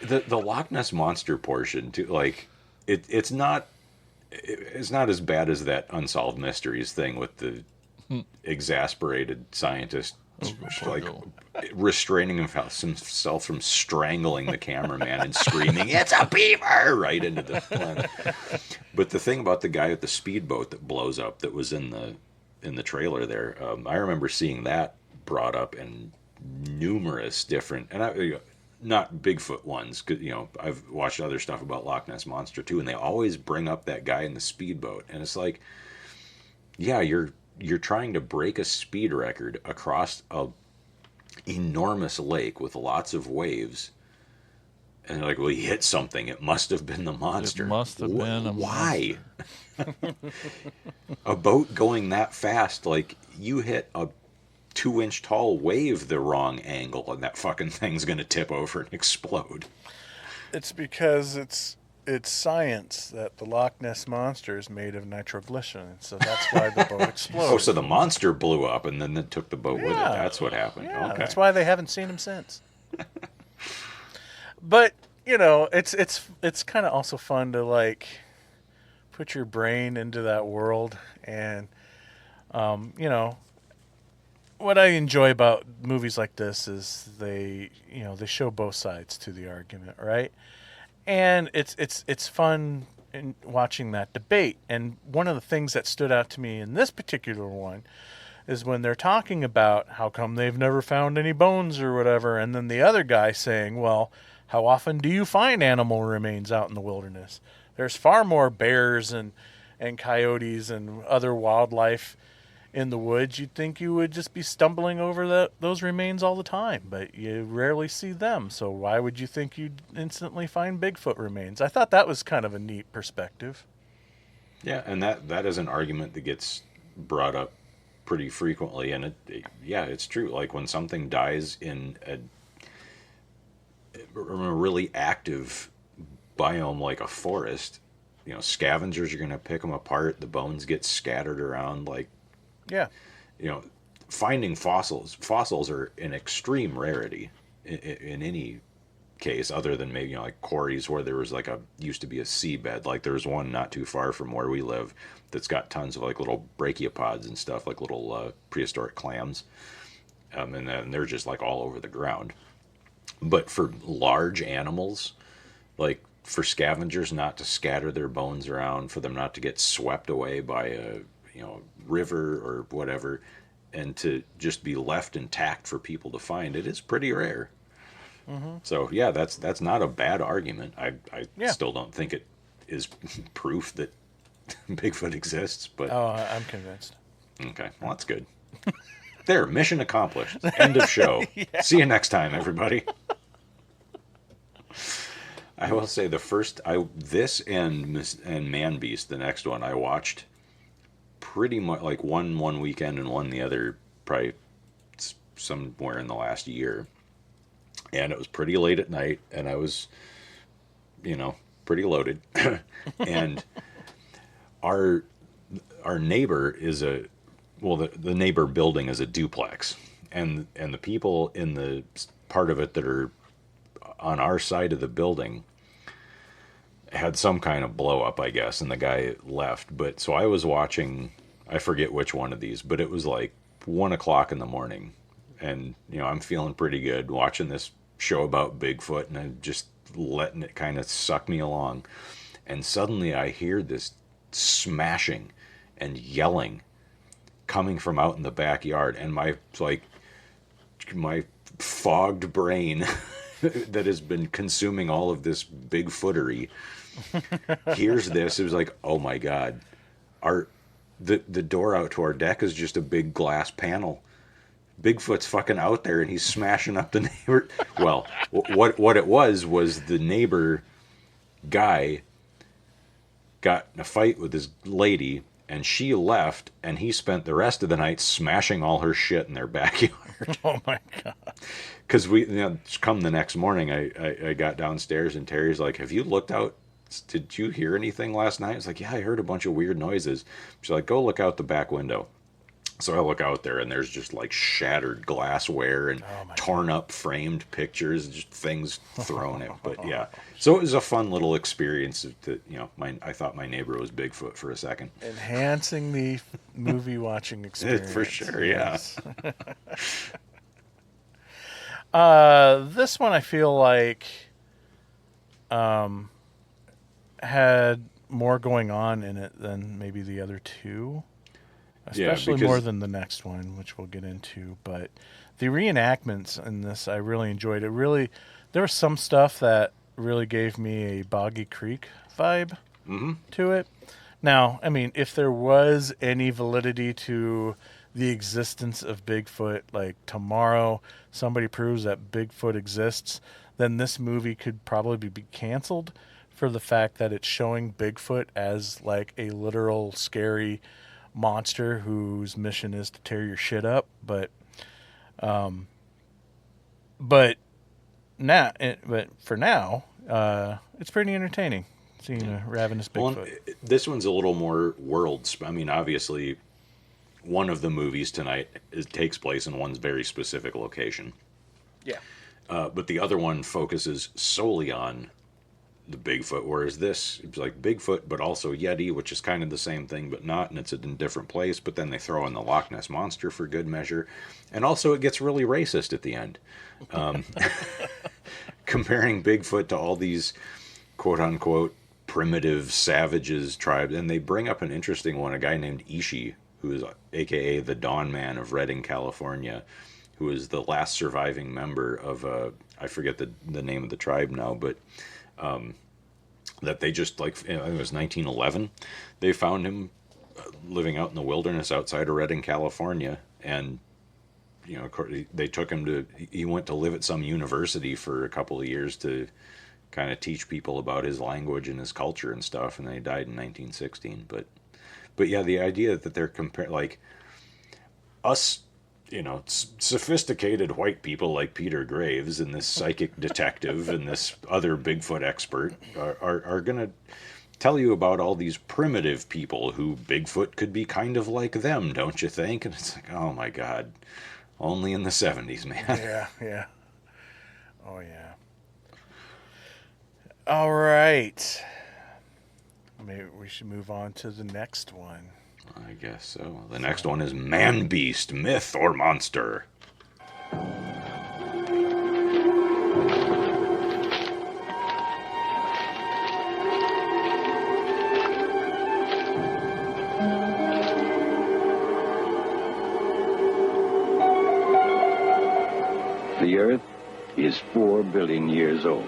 the Loch Ness Monster portion too, like it's not as bad as that Unsolved Mysteries thing with the exasperated scientist like restraining himself from strangling the cameraman and screaming, "It's a beaver!" right into the lens. But the thing about the guy with the speedboat that blows up that was in the trailer there, I remember seeing that brought up in numerous different, and not Bigfoot ones, 'cause, I've watched other stuff about Loch Ness Monster too, and they always bring up that guy in the speedboat, and it's like, yeah, you're trying to break a speed record across a enormous lake with lots of waves, and they're like, well, he hit something. It must have been the monster. It must have been a Why? A boat going that fast, like you hit a 2-inch tall wave the wrong angle, and that fucking thing's gonna tip over and explode. it's because it's science that the Loch Ness Monster is made of nitroglycerin, so that's why the boat exploded. Oh, so the monster blew up and then it took the boat with it. Yeah. That's what happened. Yeah, Okay. that's why they haven't seen him since. But it's kind of also fun to like put your brain into that world, and what I enjoy about movies like this is they show both sides to the argument, right? And it's fun in watching that debate. And one of the things that stood out to me in this particular one is when they're talking about how come they've never found any bones or whatever, and then the other guy saying, well, how often do you find animal remains out in the wilderness? There's far more bears and coyotes and other wildlife in the woods. You'd think you would just be stumbling over those remains all the time, but you rarely see them. So why would you think you'd instantly find Bigfoot remains? I thought that was kind of a neat perspective. Yeah, and that is an argument that gets brought up pretty frequently, and it's true. Like when something dies in a really active biome like a forest, scavengers are going to pick them apart. The bones get scattered around. Like, yeah, finding fossils are an extreme rarity in any case, other than maybe like quarries where there was used to be a seabed. Like there's one not too far from where we live that's got tons of like little brachiopods and stuff, like little prehistoric clams, and then they're just like all over the ground. But for large animals, like for scavengers not to scatter their bones around, for them not to get swept away by a river or whatever, and to just be left intact for people to find, it is pretty rare. Mm-hmm. So yeah, that's not a bad argument. I still don't think it is proof that Bigfoot exists, but I'm convinced. Okay, well that's good. There, mission accomplished. End of show. Yeah. See you next time, everybody. I will say this and Manbeast, the next one, I watched pretty much like one weekend and one the other, probably somewhere in the last year. And it was pretty late at night, and I was, pretty loaded. And our neighbor is the neighbor building is a duplex, and the people in the part of it that are on our side of the building had some kind of blow up, I guess, and the guy left. But so I was watching, I forget which one of these, but it was like 1:00 in the morning, and I'm feeling pretty good watching this show about Bigfoot, and I'm just letting it kind of suck me along. And suddenly I hear this smashing and yelling coming from out in the backyard, and my fogged brain that has been consuming all of this Bigfootery hears this. It was like, oh my God, the door out to our deck is just a big glass panel. Bigfoot's fucking out there, and he's smashing up the neighbor. Well, what it was the neighbor guy got in a fight with his lady, and she left, and he spent the rest of the night smashing all her shit in their backyard. Oh my God. Because come the next morning, I got downstairs, and Terry's like, have you looked out? Did you hear anything last night? I was like, yeah, I heard a bunch of weird noises. She's like, go look out the back window. So I look out there, and there's just like shattered glassware and torn up framed pictures, just things thrown at. But yeah, so it was a fun little experience. I thought my neighbor was Bigfoot for a second. Enhancing the movie watching experience. For sure, yeah. This one I feel like had more going on in it than maybe the other two. Especially more than the next one, which we'll get into. But the reenactments in this, I really enjoyed. There was some stuff that really gave me a Boggy Creek vibe to it. Now, I mean, if there was any validity to the existence of Bigfoot, like tomorrow somebody proves that Bigfoot exists, then this movie could probably be canceled for the fact that it's showing Bigfoot as like a literal scary monster whose mission is to tear your shit up. But for now, it's pretty entertaining seeing a ravenous Bigfoot. Well, this one's a little more world. I mean, obviously, one of the movies tonight takes place in one very specific location. Yeah. But the other one focuses solely on the Bigfoot, whereas this, it's like Bigfoot, but also Yeti, which is kind of the same thing, but not, and it's in a different place, but then they throw in the Loch Ness Monster for good measure, and also it gets really racist at the end. Comparing Bigfoot to all these quote-unquote primitive savages tribes, and they bring up an interesting one, a guy named Ishi, who is a.k.a. the Dawn Man of Redding, California, who is the last surviving member of, I forget the name of the tribe now, but that they just, like, I think it was 1911, they found him living out in the wilderness outside of Redding, California, and, you know, they took him to, he went to live at some university for a couple of years to kind of teach people about his language and his culture and stuff, and then he died in 1916, but yeah, the idea that they're like, us, you know, sophisticated white people like Peter Graves and this psychic detective and this other Bigfoot expert are going to tell you about all these primitive people who Bigfoot could be kind of like them, don't you think? And it's like, oh my God, only in the 70s, man. Yeah. Oh, yeah. All right. Maybe we should move on to the next one. I guess so. The next one is Manbeast, myth or monster. The Earth is 4 billion years old.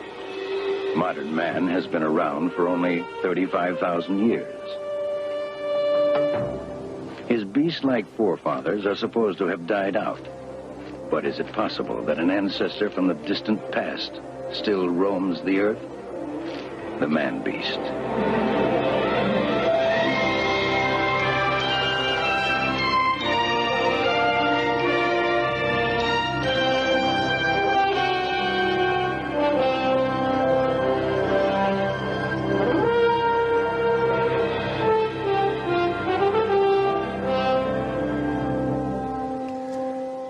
Modern man has been around for only 35,000 years. His beast-like forefathers are supposed to have died out. But is it possible that an ancestor from the distant past still roams the Earth? The man-beast.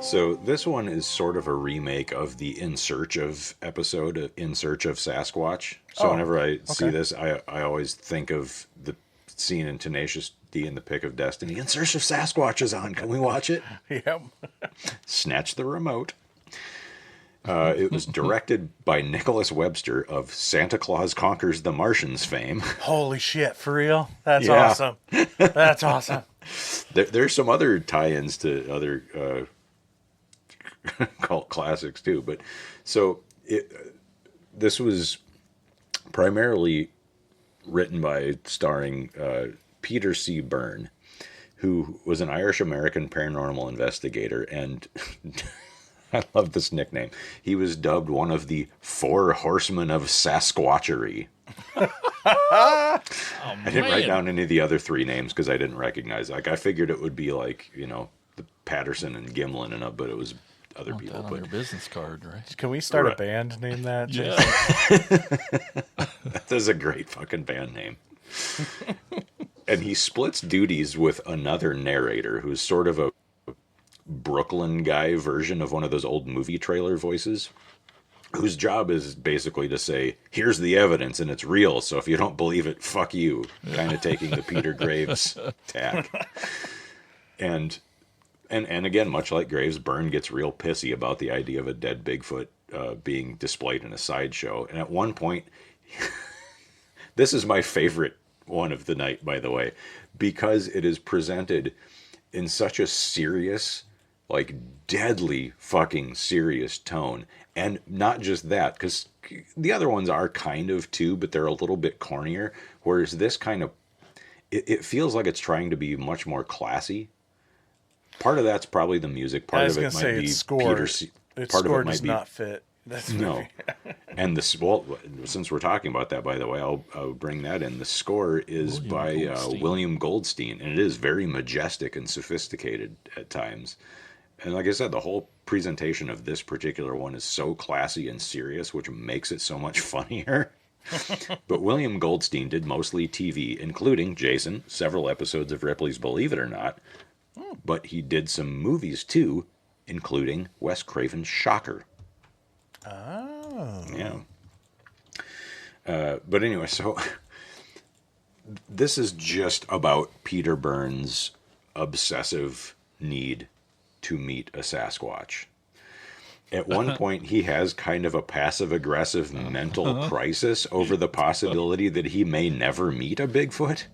So this one is sort of a remake of the In Search of episode, In Search of Sasquatch. So whenever I see this, I always think of the scene in Tenacious D and the Pick of Destiny. In Search of Sasquatch is on. Can we watch it? Yep. Snatch the remote. It was directed by Nicholas Webster of Santa Claus Conquers the Martians fame. Holy shit, for real? That's Yeah. awesome. That's awesome. There's some other tie-ins to other cult classics too, but so this was primarily written by starring Peter C. Byrne, who was an Irish-American paranormal investigator, and I love this nickname. He was dubbed one of the 4 horsemen of Sasquatchery. I didn't write down any of the other 3 names because I didn't recognize. Like, I figured it would be like, you know, the Patterson and Gimlin and but it was other people. That on your business card, right? Can we start Right. a band name that? Yeah. That is a great fucking band name. And he splits duties with another narrator who's sort of a Brooklyn guy version of one of those old movie trailer voices, whose job is basically to say, here's the evidence and it's real, so if you don't believe it, fuck you. Kind of taking the Peter Graves tack. And again, much like Graves, Byrne gets real pissy about the idea of a dead Bigfoot being displayed in a sideshow. And at one point, this is my favorite one of the night, by the way, because it is presented in such a serious, like deadly fucking serious tone. And not just that, because the other ones are kind of too, but they're a little bit cornier. Whereas this kind of, it feels like it's trying to be much more classy. Part of that's probably the music. Part of it might be Peter. Part of it might be not fit. That's no. And since we're talking about that, by the way, I'll bring that in. The score is by William Goldstein, and it is very majestic and sophisticated at times. And like I said, the whole presentation of this particular one is so classy and serious, which makes it so much funnier. But William Goldstein did mostly TV, including Jason, several episodes of Ripley's Believe It or Not. But he did some movies too, including Wes Craven's Shocker. Oh. Yeah. But anyway, so this is just about Peter Burns' obsessive need to meet a Sasquatch. At one point, he has kind of a passive-aggressive mental crisis over the possibility that he may never meet a Bigfoot.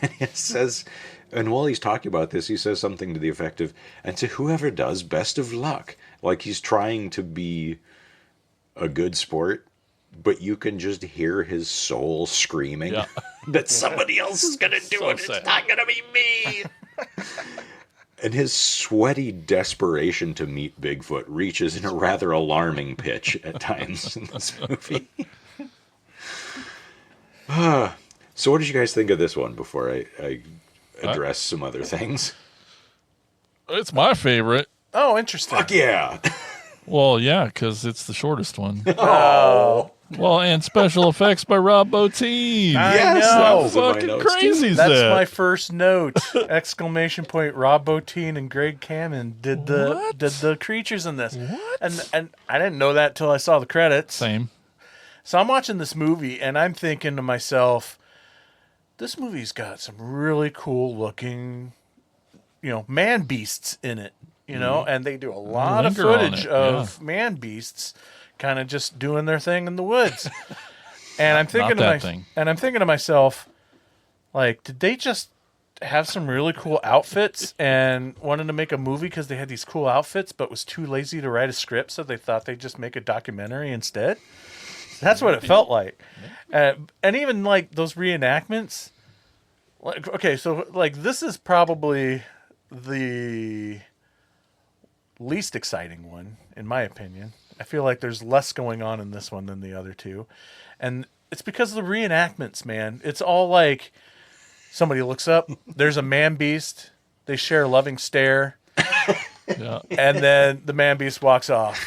And it says, and while he's talking about this, he says something to the effect of, and to whoever does, best of luck. Like he's trying to be a good sport, but you can just hear his soul screaming that somebody else is going to do it. sad. It's not going to be me. And his sweaty desperation to meet Bigfoot reaches in a rather alarming pitch at times in this movie. So what did you guys think of this one before I address some other things? It's my favorite. Oh, interesting. Fuck yeah. Well, yeah, because it's the shortest one. Oh, Well, and special effects by Rob Bottin. I Yes, know. that was in my Fucking notes, crazy is That's that? my first note! Exclamation point! Rob Bottin and Greg Cannon did the creatures in this. What? And I didn't know that till I saw the credits. Same. So I'm watching this movie and I'm thinking to myself, this movie's got some really cool looking, man beasts in it. And they do a lot of linger on footage it, of man beasts, kind of just doing their thing in the woods. And I'm thinking I'm thinking to myself, like, did they just have some really cool outfits and wanted to make a movie because they had these cool outfits, but was too lazy to write a script, so they thought they'd just make a documentary instead? That's what it felt like. And even like those reenactments, like, okay, so like this is probably the least exciting one, in my opinion. I feel like there's less going on in this one than the other two. And it's because of the reenactments, man. It's all like somebody looks up, there's a man beast, they share a loving stare, Yeah. and then the man beast walks off.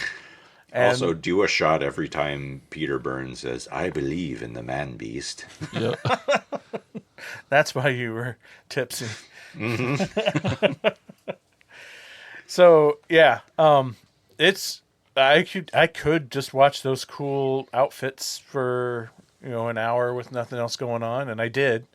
And Also, do a shot every time Peter Burns says, I believe in the man beast. Yeah. that's why you were tipsy. So yeah, it's I could just watch those cool outfits for an hour with nothing else going on, and I did.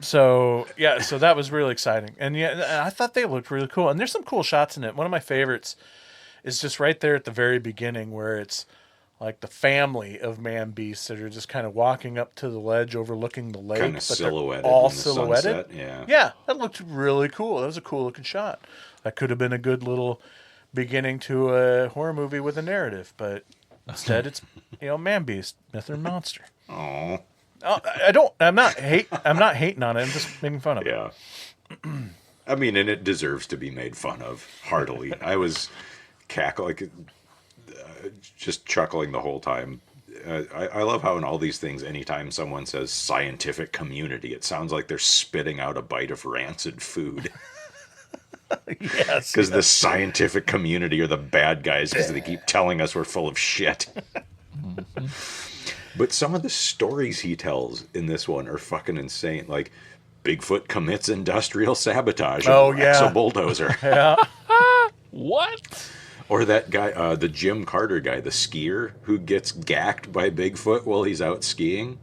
So yeah, so that was really exciting, and I thought they looked really cool, and there's some cool shots in it. One of my favorites is just right there at the very beginning, where it's like the family of man beasts that are just kind of walking up to the ledge overlooking the lake, Kind but of they're silhouetted all in the silhouetted. sunset. Yeah, that looked really cool. That was a cool looking shot. That could have been a good little beginning to a horror movie with a narrative, but instead it's man beast, myth or monster. Oh, I'm not hating on it. I'm just making fun of it. yeah. I mean, and it deserves to be made fun of heartily. I was cackling, just chuckling the whole time. I love how in all these things, anytime someone says scientific community, it sounds like they're spitting out a bite of rancid food. Yes. Because the scientific community are the bad guys because they keep telling us we're full of shit. But some of the stories he tells in this one are fucking insane. Like, Bigfoot commits industrial sabotage and wrecks a bulldozer. Yeah. What? Or that guy, the Jim Carter guy, the skier, who gets gacked by Bigfoot while he's out skiing.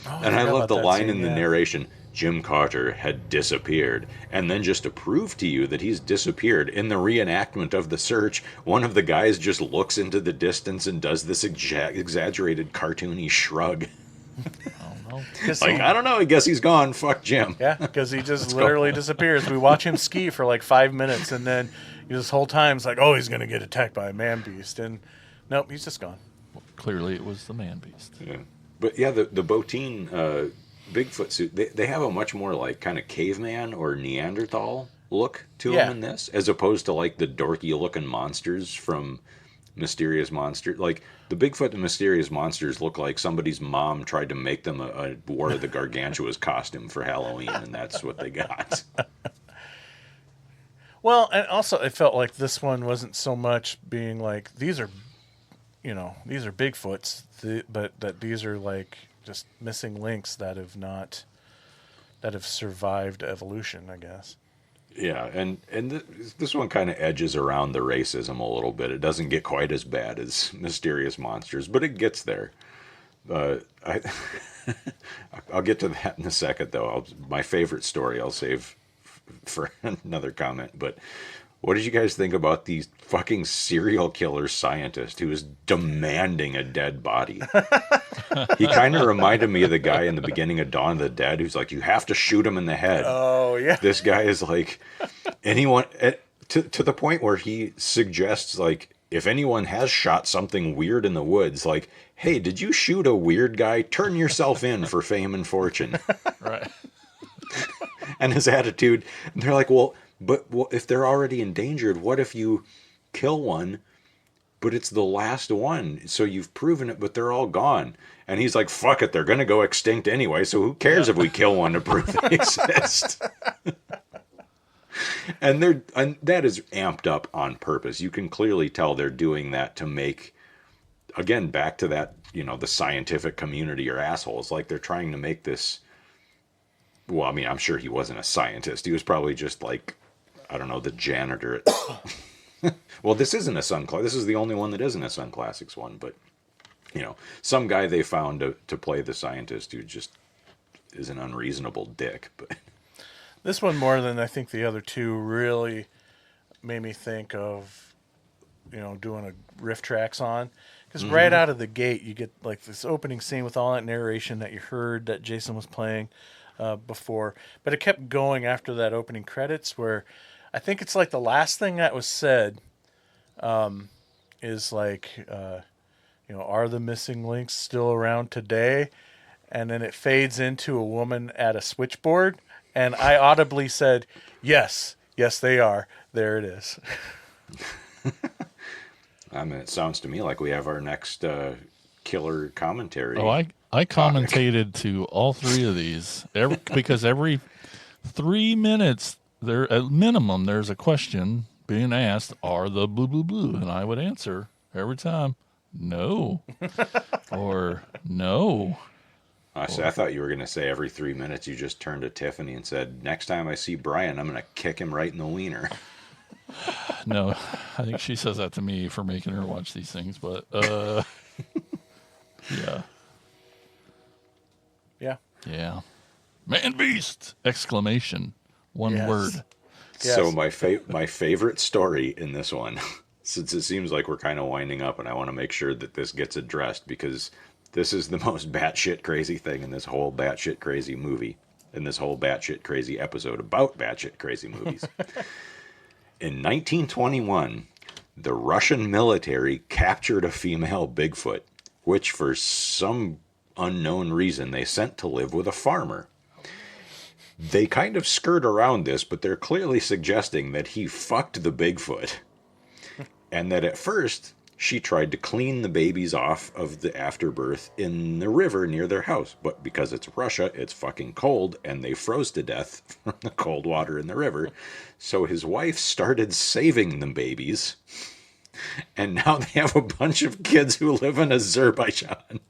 And I love the line in the narration, Jim Carter had disappeared. And then just to prove to you that he's disappeared, in the reenactment of the search, one of the guys just looks into the distance and does this exaggerated cartoony shrug. Like, I don't know, I guess he's gone. Fuck Jim. Yeah, because he just literally disappears. We watch him ski for like 5 minutes, and then this whole time it's like, oh, he's going to get attacked by a man beast. And nope, he's just gone. Clearly, it was the man beast. Yeah. But yeah, the Bottin Bigfoot suit, they have a much more like kind of caveman or Neanderthal look to them in this, as opposed to like the dorky looking monsters from Mysterious Monsters. Like the Bigfoot and Mysterious Monsters look like somebody's mom tried to make them a War of the Gargantuas costume for Halloween, and that's what they got. Well, and also it felt like this one wasn't so much being like, these are Bigfoots, but that these are like just missing links that have survived evolution, I guess. Yeah, and this one kind of edges around the racism a little bit. It doesn't get quite as bad as Mysterious Monsters, but it gets there. I I'll get to that in a second, though. My favorite story I'll save for another comment. But what did you guys think about the fucking serial killer scientist who was demanding a dead body? He kind of reminded me of the guy in the beginning of Dawn of the Dead who's like, you have to shoot him in the head. Oh, yeah. This guy is like, anyone, to the point where he suggests, like, if anyone has shot something weird in the woods, like, hey, did you shoot a weird guy? Turn yourself in for fame and fortune. Right. And his attitude, and they're like, well, if they're already endangered, what if you kill one, but it's the last one? So you've proven it, but they're all gone. And he's like, fuck it, they're going to go extinct anyway, so who cares if we kill one to prove they exist? And that is amped up on purpose. You can clearly tell they're doing that to make, again, back to that, the scientific community are assholes. Like, they're trying to make this, well, I mean, I'm sure he wasn't a scientist. He was probably just like, I don't know, the janitor at, well, this isn't a Sun Classics. This is the only one that isn't a Sun Classics one, but, some guy they found to play the scientist who just is an unreasonable dick, but... This one, more than I think the other two, really made me think of, doing a riff tracks on. Because right out of the gate, you get like this opening scene with all that narration that you heard that Jason was playing before. But it kept going after that opening credits, where I think it's like the last thing that was said is like, are the missing links still around today? And then it fades into a woman at a switchboard. And I audibly said, yes, they are. There it is. I mean, it sounds to me like we have our next killer commentary. Oh, I commentated to all three of these because every 3 minutes, there at minimum, there's a question being asked, are the blue, blue, blue? And I would answer every time, no, or no. I thought you were going to say every 3 minutes you just turned to Tiffany and said, next time I see Brian, I'm going to kick him right in the wiener. No, I think she says that to me for making her watch these things, but yeah. Yeah. Yeah. Manbeast! Exclamation. One word. Yes. So my favorite story in this one, since it seems like we're kind of winding up and I want to make sure that this gets addressed because this is the most batshit crazy thing in this whole batshit crazy movie, in this whole batshit crazy episode about batshit crazy movies. In 1921, the Russian military captured a female Bigfoot, which for some unknown reason they sent to live with a farmer. They kind of skirt around this, but they're clearly suggesting that he fucked the Bigfoot. And that at first, she tried to clean the babies off of the afterbirth in the river near their house. But because it's Russia, it's fucking cold, and they froze to death from the cold water in the river. So his wife started saving the babies. And now they have a bunch of kids who live in Azerbaijan.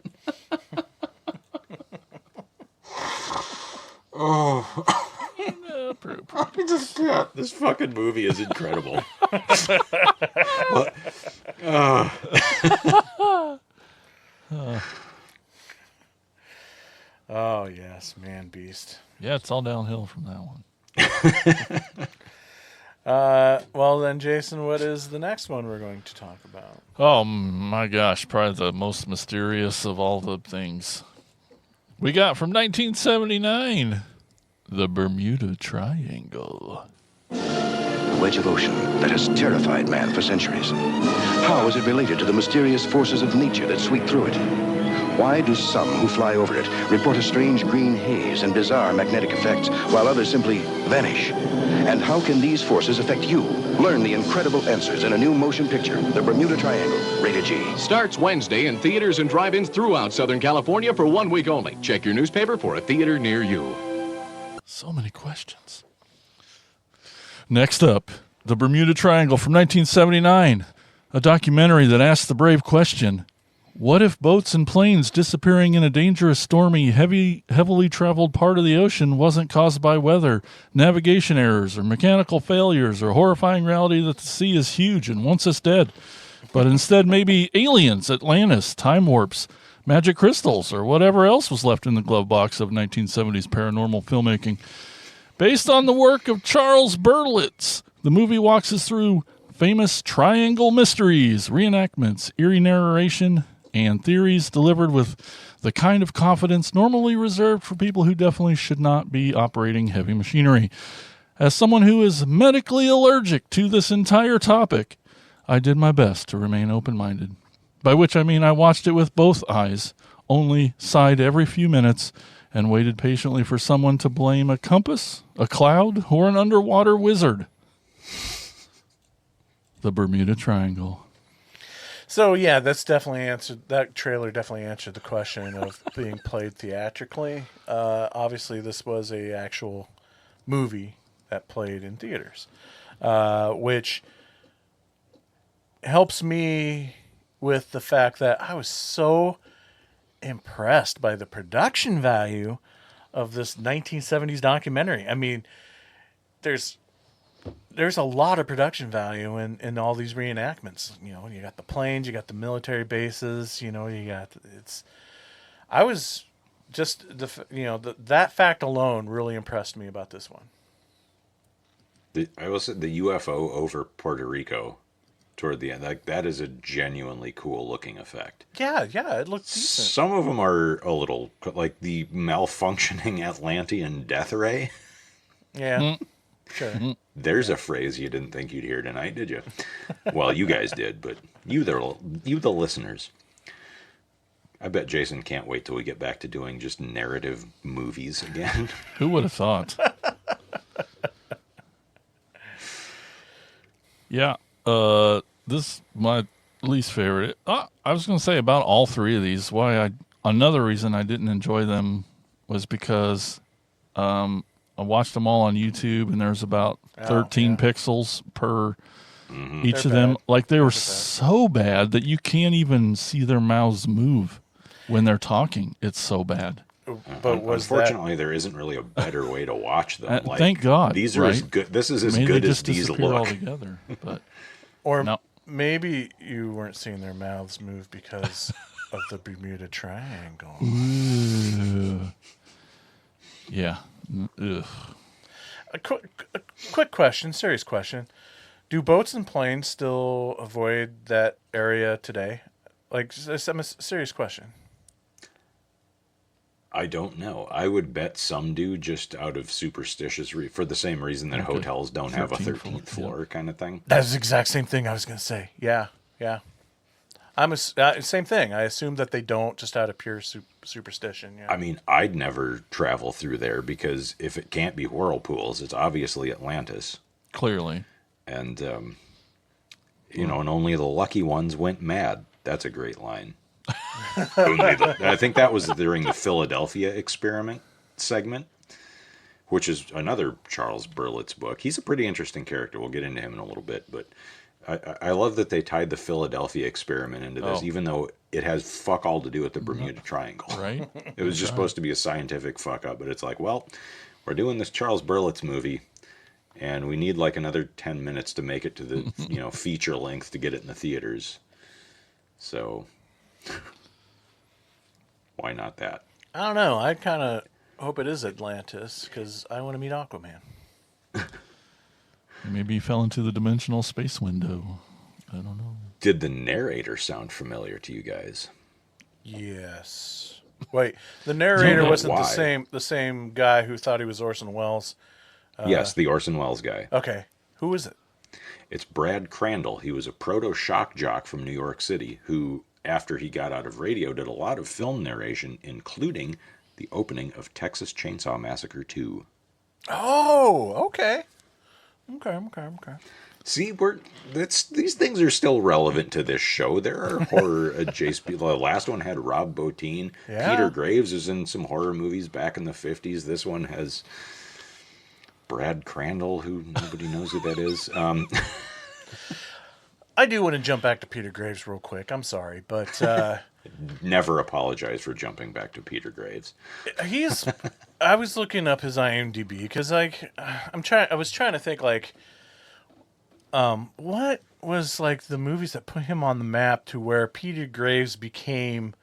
Oh, I just can't. This fucking movie is incredible. Oh, yes, Manbeast. Yeah, it's all downhill from that one. Well, then, Jason, what is the next one we're going to talk about? Oh, my gosh. Probably the most mysterious of all the things. We got from 1979, the Bermuda Triangle. A wedge of ocean that has terrified man for centuries. How is it related to the mysterious forces of nature that sweep through it? Why do some who fly over it report a strange green haze and bizarre magnetic effects, while others simply vanish? And how can these forces affect you? Learn the incredible answers in a new motion picture, The Bermuda Triangle, rated G. Starts Wednesday in theaters and drive-ins throughout Southern California for 1 week only. Check your newspaper for a theater near you. So many questions. Next up, the Bermuda Triangle from 1979, a documentary that asks the brave question, What if boats and planes disappearing in a dangerous, stormy, heavily traveled part of the ocean wasn't caused by weather, navigation errors, or mechanical failures, or horrifying reality that the sea is huge and wants us dead, but instead maybe aliens, Atlantis, time warps, magic crystals, or whatever else was left in the glove box of 1970s paranormal filmmaking? Based on the work of Charles Berlitz, the movie walks us through famous triangle mysteries, reenactments, eerie narration, and theories delivered with the kind of confidence normally reserved for people who definitely should not be operating heavy machinery. As someone who is medically allergic to this entire topic, I did my best to remain open-minded. By which I mean I watched it with both eyes, only sighed every few minutes, and waited patiently for someone to blame a compass, a cloud, or an underwater wizard. The Bermuda Triangle. So yeah, that trailer definitely answered the question of being played theatrically. Obviously, this was a actual movie that played in theaters, which helps me with the fact that I was so impressed by the production value of this 1970s documentary. I mean, there's a lot of production value in all these reenactments. You know, you got the planes, you got the military bases, you know, I was just, that fact alone really impressed me about this one. I will say the UFO over Puerto Rico toward the end, like, that is a genuinely cool looking effect. Yeah, it looked decent. Some of them are a little, like the malfunctioning Atlantean death ray. Yeah. Sure. There's a phrase you didn't think you'd hear tonight, did you? Well, you guys did, but you the listeners. I bet Jason can't wait till we get back to doing just narrative movies again. Who would have thought? Yeah, this is my least favorite. I was going to say about all three of these. Another reason I didn't enjoy them was because I watched them all on YouTube, and there's about 13 pixels per each of them. Bad. Like, they were so bad that you can't even see their mouths move when they're talking. It's so bad. But unfortunately, there isn't really a better way to watch them. Like, thank God. These are right? as good. This is as Maybe good they as just these disappear look. altogether. But or no. maybe you weren't seeing their mouths move because of the Bermuda Triangle. Yeah. Ugh. A quick question, serious question. Do boats and planes still avoid that area today? Like, I'm a serious question. I don't know. I would bet some do, just out of superstitious for the same reason that hotels don't have a 13th floor kind of thing. That's the exact same thing I was going to say. Yeah. Same thing. I assume that they don't, just out of pure superstition. Yeah. I mean, I'd never travel through there because if it can't be whirlpools, it's obviously Atlantis. Clearly. And, and only the lucky ones went mad. That's a great line. I think that was during the Philadelphia experiment segment, which is another Charles Berlitz book. He's a pretty interesting character. We'll get into him in a little bit, but I love that they tied the Philadelphia experiment into this, even though it has fuck all to do with the Bermuda Triangle. Right. It was just supposed to be a scientific fuck up, but it's like, well, we're doing this Charles Berlitz movie, and we need like another 10 minutes to make it to the feature length to get it in the theaters. So why not that? I don't know. I kind of hope it is Atlantis because I want to meet Aquaman. Maybe he fell into the dimensional space window. I don't know. Did the narrator sound familiar to you guys? Yes. Wait, the narrator wasn't the same guy who thought he was Orson Welles. Yes, the Orson Welles guy. Okay. Who is it? It's Brad Crandall. He was a proto-shock jock from New York City who, after he got out of radio, did a lot of film narration, including the opening of Texas Chainsaw Massacre 2. Oh, okay. Okay. See, these things are still relevant to this show. There are horror adjacent. The last one had Rob Bottin. Yeah. Peter Graves was in some horror movies back in the 50s. This one has Brad Crandall, who nobody knows who that is. I do want to jump back to Peter Graves real quick. I'm sorry, but Never apologize for jumping back to Peter Graves. he's. I was looking up his IMDb because, like, I was trying to think, like, what was like the movies that put him on the map to where Peter Graves became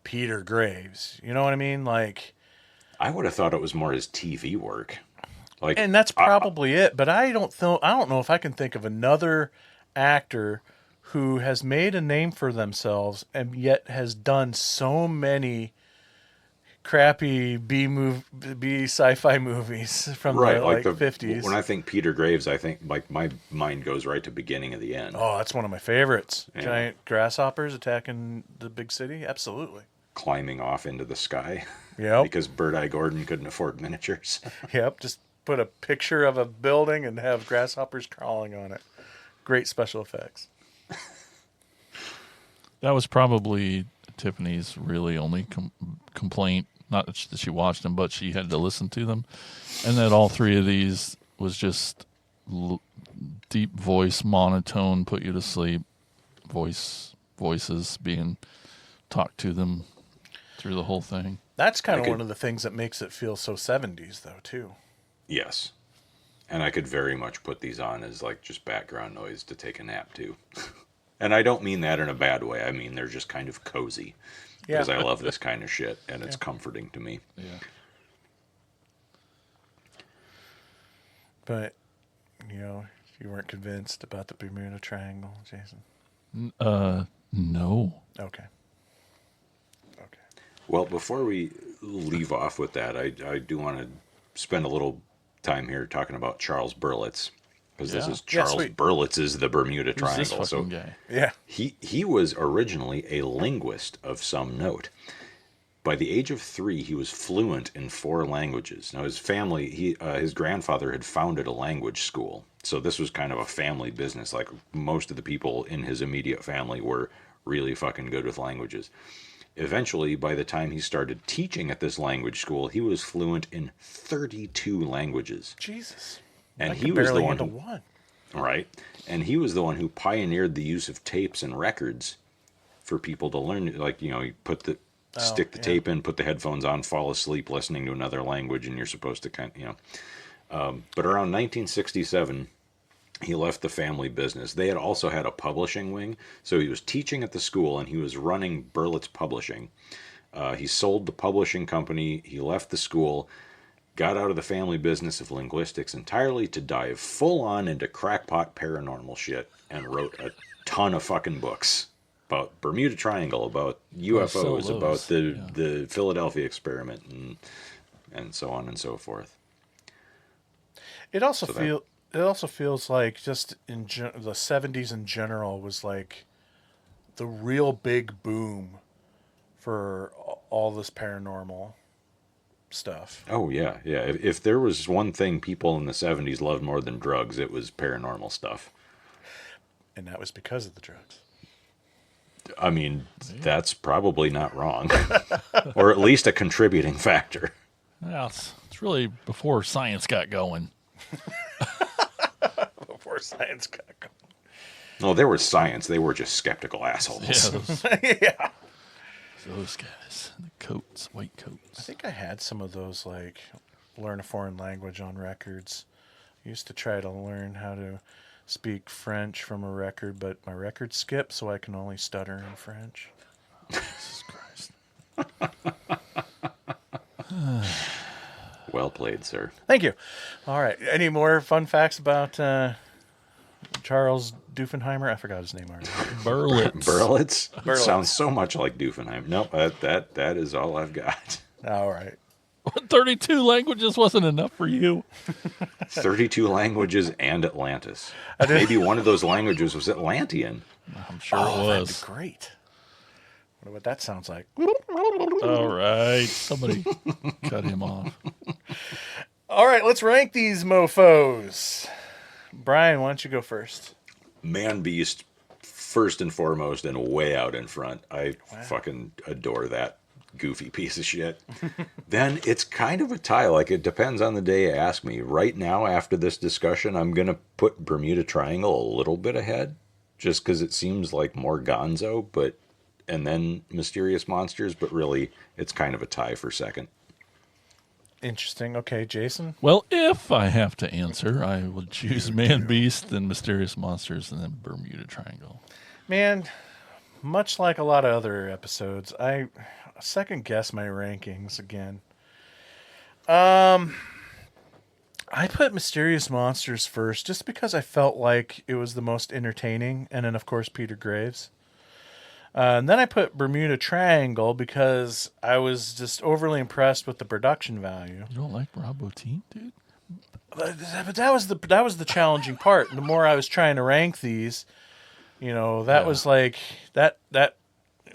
Peter Graves. You know what I mean? Like, I would have thought it was more his TV work. Like, and that's probably it. But I don't know if I can think of another actor who has made a name for themselves and yet has done so many crappy B sci-fi movies from right, the like like 50s. When I think Peter Graves, I think like my mind goes right to beginning of the end. Oh, that's one of my favorites. Yeah. Giant grasshoppers attacking the big city. Absolutely. Climbing off into the sky. Yep. Because Bird Eye Gordon couldn't afford miniatures. Yep. Just put a picture of a building and have grasshoppers crawling on it. Great special effects. That was probably Tiffany's really only complaint. Not that she watched them, but she had to listen to them. And that all three of these was just deep voice, monotone, put you to sleep, voices being talked to them through the whole thing. That's kind of one of the things that makes it feel so 70s, though, too. Yes. And I could very much put these on as like just background noise to take a nap too. And I don't mean that in a bad way. I mean, they're just kind of cozy. Yeah. Because I love this kind of shit and it's comforting to me. Yeah. But, you know, you weren't convinced about the Bermuda Triangle, Jason? No. Okay. Well, before we leave off with that, I do want to spend a little time here talking about Charles Berlitz. Because this is Charles Berlitz's The Bermuda Triangle. Who's this fucking guy? Yeah. He was originally a linguist of some note. By the age of 3, he was fluent in 4 languages. Now, his family, his grandfather had founded a language school. So this was kind of a family business. Like, most of the people in his immediate family were really fucking good with languages. Eventually, by the time he started teaching at this language school, he was fluent in 32 languages. Jesus. And I he could was the barely one handle one. Right. And he was the one who pioneered the use of tapes and records for people to learn. Like, you know, you stick the tape in, put the headphones on, fall asleep listening to another language, and you're supposed to kind of, you know. But around 1967, he left the family business. They had also had a publishing wing. So he was teaching at the school, and he was running Berlitz Publishing. He sold the publishing company. He left the school, got out of the family business of linguistics entirely to dive full on into crackpot paranormal shit, and wrote a ton of fucking books about Bermuda Triangle, about UFOs, about the Philadelphia experiment, and so on and so forth. It also feels like just in the 70s in general was like the real big boom for all this paranormal stuff. Oh, yeah. If there was one thing people in the 70s loved more than drugs, it was paranormal stuff. And that was because of the drugs. I mean, that's probably not wrong. Or at least a contributing factor. Well, it's really before science got going. Before science got going. No, there was science. They were just skeptical assholes. Yeah. Those guys, the coats, white coats. I think I had some of those, like, learn a foreign language on records. I used to try to learn how to speak French from a record, but my record skipped, so I can only stutter in French. Jesus Christ. Well played, sir. Thank you. All right. Any more fun facts about Charles Doofenheimer? I forgot his name already. Berlitz? Sounds so much like Doofenheim. Nope, that is all I've got. All right. 32 languages wasn't enough for you. 32 languages and Atlantis. Maybe one of those languages was Atlantean. I'm sure it was. That'd be great. I wonder what that sounds like. All right. Somebody cut him off. All right, let's rank these mofos. Brian, why don't you go first? Manbeast, first and foremost, and way out in front. I fucking adore that goofy piece of shit. Then it's kind of a tie. Like, it depends on the day you ask me. Right now, after this discussion, I'm going to put Bermuda Triangle a little bit ahead, just because it seems like more Gonzo, and then Mysterious Monsters, but really it's kind of a tie for second. Interesting. Okay, Jason? Well, if I have to answer, I would choose Manbeast, then Mysterious Monsters, and then Bermuda Triangle. Man, much like a lot of other episodes, I second guess my rankings again. I put Mysterious Monsters first just because I felt like it was the most entertaining, and then of course Peter Graves. And then I put Bermuda Triangle because I was just overly impressed with the production value. You don't like Rob Bottin, dude? But that was the challenging part. The more I was trying to rank these, was like that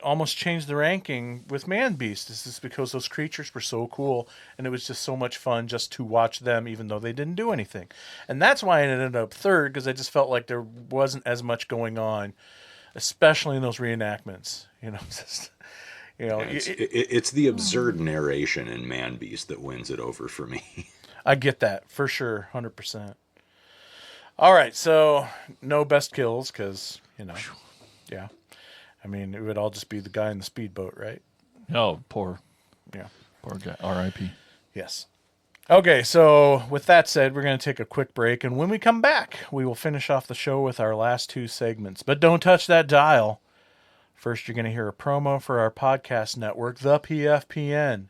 almost changed the ranking with Manbeast. This is because those creatures were so cool, and it was just so much fun just to watch them, even though they didn't do anything. And that's why I ended up third, because I just felt like there wasn't as much going on, especially in those reenactments. It's the absurd narration in Manbeast that wins it over for me. I get that for sure, 100%. All right, so no best kills because yeah. I mean, it would all just be the guy in the speedboat, right? Oh, poor guy. R.I.P. Yes. Okay, so with that said, we're going to take a quick break, and when we come back, we will finish off the show with our last two segments. But don't touch that dial. First, you're going to hear a promo for our podcast network, the PFPN.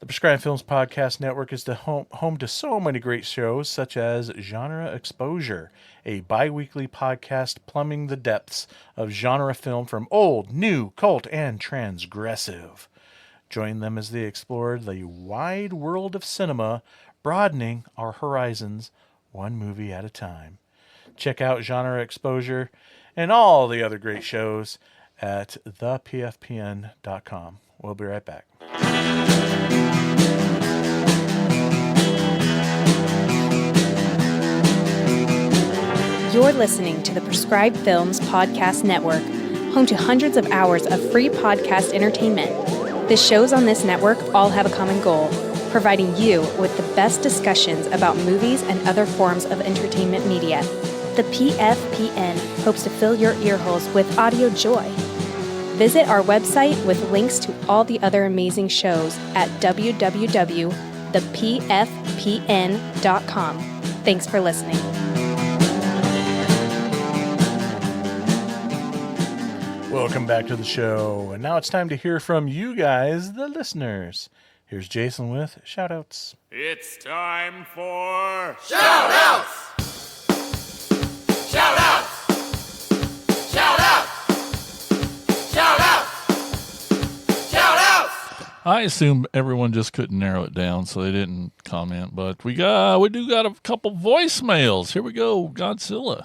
The Prescribed Films Podcast Network is the home to so many great shows, such as Genre Exposure, a bi-weekly podcast plumbing the depths of genre film from old, new, cult, and transgressive. Join them as they explore the wide world of cinema, broadening our horizons one movie at a time. Check out Genre Exposure and all the other great shows at thepfpn.com. We'll be right back. You're listening to the Prescribed Films Podcast Network, home to hundreds of hours of free podcast entertainment. The shows on this network all have a common goal, providing you with the best discussions about movies and other forms of entertainment media. The PFPN hopes to fill your earholes with audio joy. Visit our website with links to all the other amazing shows at www.thepfpn.com. Thanks for listening. Welcome back to the show, and now it's time to hear from you guys, the listeners. Here's Jason with shoutouts. It's time for shout-outs! Shout-outs! Shout-outs! Shout-outs! Shout-outs! I assume everyone just couldn't narrow it down, so they didn't comment. But we do got a couple voicemails. Here we go, Godzilla.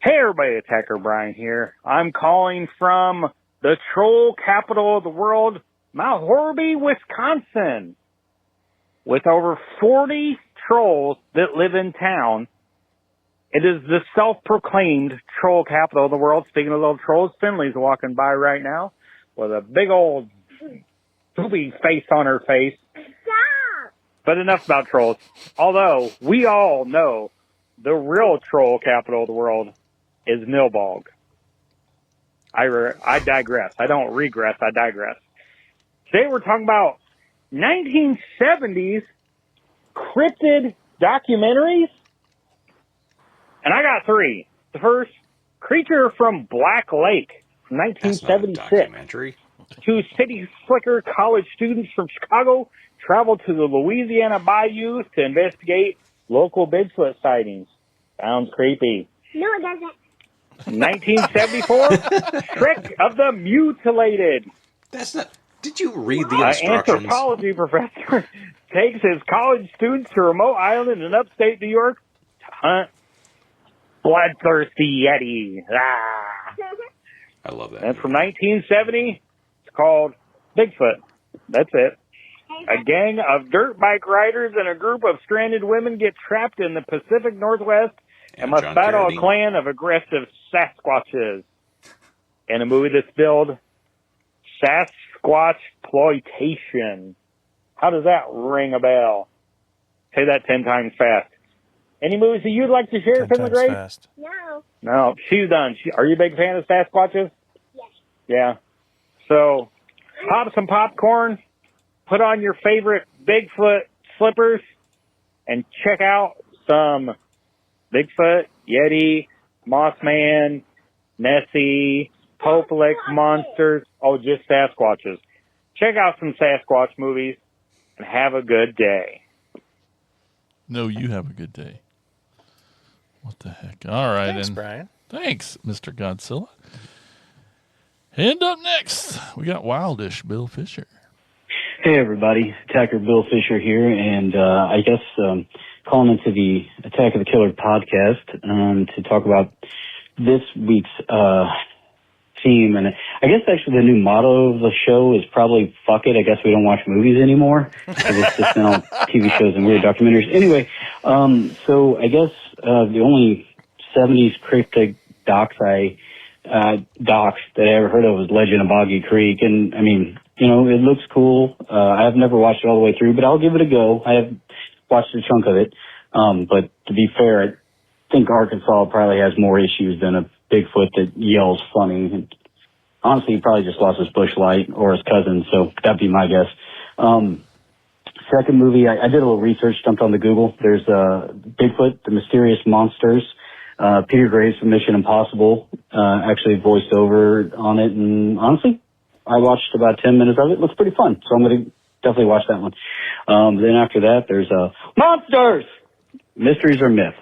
Hey everybody, Attacker Brian here. I'm calling from the troll capital of the world, Mount Horby, Wisconsin. With over 40 trolls that live in town, it is the self-proclaimed troll capital of the world. Speaking of little trolls, Finley's walking by right now with a big old poopy face on her face. Stop! But enough about trolls. Although, we all know the real troll capital of the world is Milbog. I digress. I don't regress, I digress. Today we're talking about 1970s cryptid documentaries. And I got three. The first, Creature from Black Lake, from 1976. That's not a documentary. Two city slicker college students from Chicago traveled to the Louisiana bayous to investigate local Bigfoot sightings. Sounds creepy. No, it doesn't. 1974, Trick of the Mutilated. That's not. Did you read the instructions? An anthropology professor takes his college students to a remote island in upstate New York to hunt bloodthirsty Yeti. I love that. And from 1970, it's called Bigfoot. That's it. A gang of dirt bike riders and a group of stranded women get trapped in the Pacific Northwest and must battle a clan of aggressive Sasquatches. In a movie that's billed Sasquatchploitation. How does that ring a bell? Say that 10 times fast. Any movies that you'd like to share, 10 Finley times Grace? fast. No, she's done. Are you a big fan of Sasquatches? Yes. Yeah. So, pop some popcorn, put on your favorite Bigfoot slippers, and check out some Bigfoot, Yeti, Mothman, Nessie, Popelix monsters. Oh, just Sasquatches. Check out some Sasquatch movies and have a good day. No, you have a good day. What the heck? All right. Thanks, and Brian. Thanks, Mr. Godzilla. And up next, we got Wildish Bill Fisher. Hey, everybody. Attacker Bill Fisher here, and I guess calling into the Attack of the Killer podcast to talk about this week's theme. And I guess actually the new motto of the show is probably "Fuck it, I guess we don't watch movies anymore." Because it's just been all TV shows and weird documentaries. Anyway, so I guess the only 70s cryptid docs that I ever heard of was Legend of Boggy Creek. And I mean, you know, it looks cool. I've never watched it all the way through, but I'll give it a go. I have watched a chunk of it. But to be fair, I think Arkansas probably has more issues than a Bigfoot that yells funny. And honestly, he probably just lost his bush light or his cousin, so that'd be my guess. Second movie, I did a little research, jumped on the Google. There's Bigfoot, The Mysterious Monsters. Peter Graves from Mission Impossible actually voiced over on it, and honestly, I watched about 10 minutes of it. It looks pretty fun, so I'm going to definitely watch that one. Then after that, there's Monsters! Mysteries or Myth.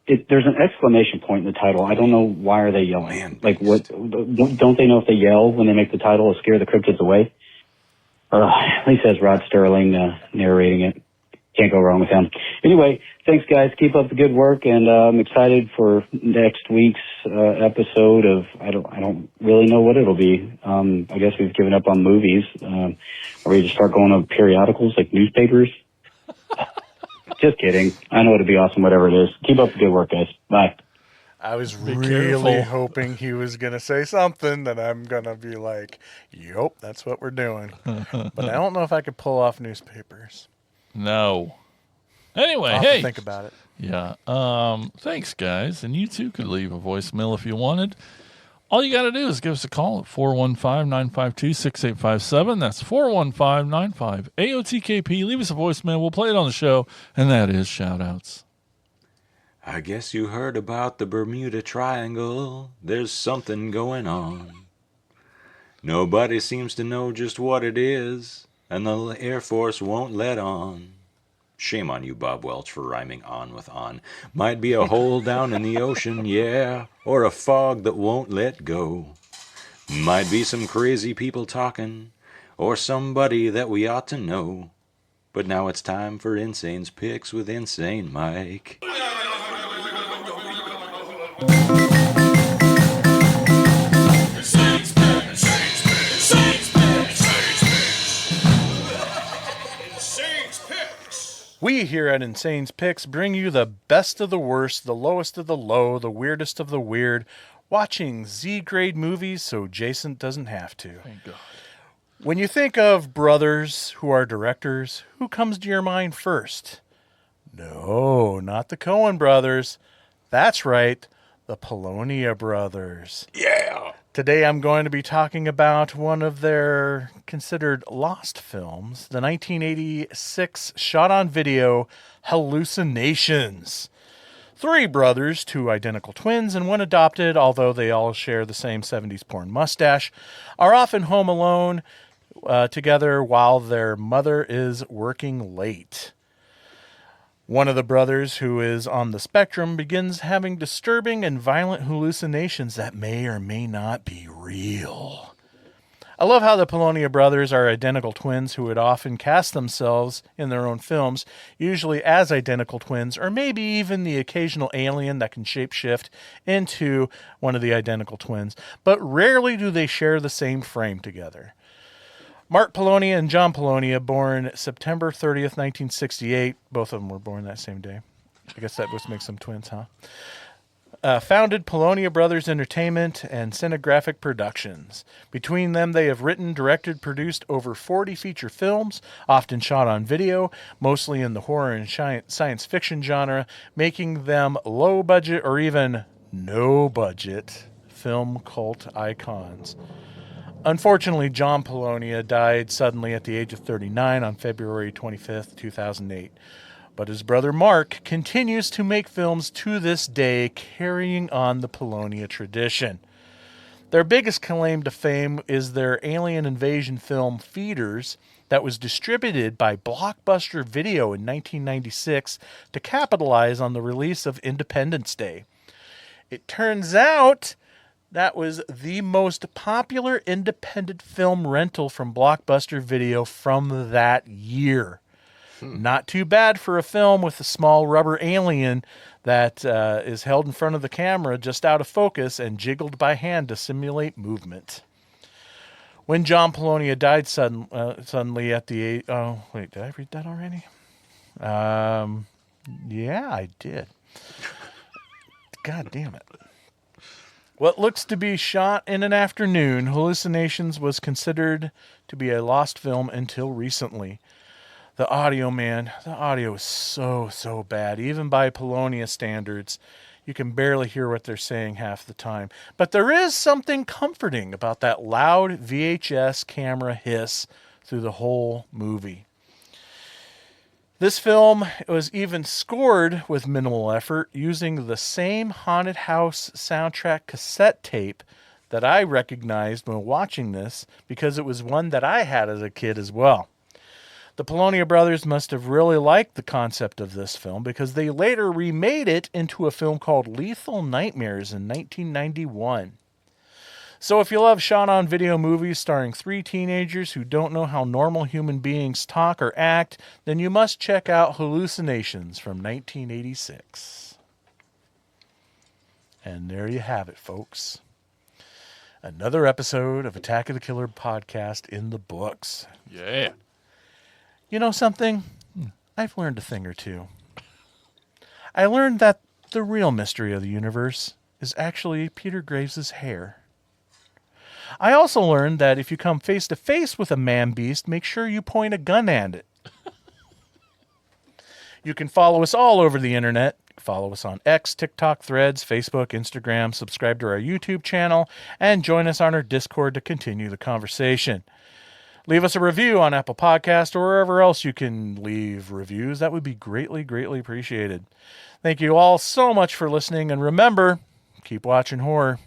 There's an exclamation point in the title. I don't know why are they yelling. Like, what? Don't they know if they yell when they make the title to scare the cryptids away? At least has Rod Sterling narrating it. Can't go wrong with him. Anyway, thanks, guys. Keep up the good work, and I'm excited for next week's episode of. I don't really know what it'll be. I guess we've given up on movies. Are we just start going on periodicals like newspapers? Just kidding. I know it'll be awesome, whatever it is. Keep up the good work, guys. Bye. I was Be really careful. hoping he was going to say something that I'm going to be like, yup, that's what we're doing. But I don't know if I could pull off newspapers. No. Anyway, I'll have to hey. think about it. Yeah. Thanks, guys. And you too could leave a voicemail if you wanted. All you got to do is give us a call at 415-952-6857. That's 415-95-AOTKP. Leave us a voicemail. We'll play it on the show, and that is shout-outs. I guess you heard about the Bermuda Triangle. There's something going on. Nobody seems to know just what it is, and the Air Force won't let on. Shame on you, Bob Welch, for rhyming on with on. Might be a hole down in the ocean, yeah, or a fog that won't let go. Might be some crazy people talking, or somebody that we ought to know. But now it's time for Insane's Picks with Insane Mike. We here at Insane's Picks bring you the best of the worst, the lowest of the low, the weirdest of the weird, watching Z-grade movies so Jason doesn't have to. Thank God. When you think of brothers who are directors, who comes to your mind first? No, not the Coen brothers. That's right, the Polonia brothers. Yeah! Today I'm going to be talking about one of their considered lost films, the 1986 shot-on-video Hallucinations. Three brothers, two identical twins, and one adopted, although they all share the same 70s porn mustache, are often home alone together while their mother is working late. One of the brothers, who is on the spectrum, begins having disturbing and violent hallucinations that may or may not be real. I love how the Polonia brothers are identical twins who would often cast themselves in their own films, usually as identical twins, or maybe even the occasional alien that can shapeshift into one of the identical twins, but rarely do they share the same frame together. Mark Polonia and John Polonia, born September 30th, 1968. Both of them were born that same day. I guess that just makes them twins, huh? founded Polonia Brothers Entertainment and Cinegraphic Productions. Between them, they have written, directed, produced over 40 feature films, often shot on video, mostly in the horror and science fiction genre, making them low-budget or even no-budget film cult icons. Unfortunately, John Polonia died suddenly at the age of 39 on February 25th, 2008. But his brother Mark continues to make films to this day, carrying on the Polonia tradition. Their biggest claim to fame is their alien invasion film Feeders that was distributed by Blockbuster Video in 1996 to capitalize on the release of Independence Day. It turns out that was the most popular independent film rental from Blockbuster Video from that year. Not too bad for a film with a small rubber alien that is held in front of the camera just out of focus and jiggled by hand to simulate movement. When John Polonia died suddenly at the age... Oh, wait, did I read that already? Yeah, I did. God damn it. What looks to be shot in an afternoon, Hallucinations was considered to be a lost film until recently. The audio, man, the audio is so bad. Even by Polonia standards, you can barely hear what they're saying half the time. But there is something comforting about that loud VHS camera hiss through the whole movie. This film was even scored with minimal effort, using the same haunted house soundtrack cassette tape that I recognized when watching this, because it was one that I had as a kid as well. The Polonia brothers must have really liked the concept of this film, because they later remade it into a film called Lethal Nightmares in 1991. So if you love shot-on-video movies starring 3 teenagers who don't know how normal human beings talk or act, then you must check out Hallucinations from 1986. And there you have it, folks. Another episode of Attack of the Killer podcast in the books. Yeah. You know something? I've learned a thing or two. I learned that the real mystery of the universe is actually Peter Graves' hair. I also learned that if you come face to face with a Manbeast, make sure you point a gun at it. You can follow us all over the internet. Follow us on X, TikTok, Threads, Facebook, Instagram, subscribe to our YouTube channel, and join us on our Discord to continue the conversation. Leave us a review on Apple Podcasts or wherever else you can leave reviews. That would be greatly, greatly appreciated. Thank you all so much for listening, and remember, keep watching horror.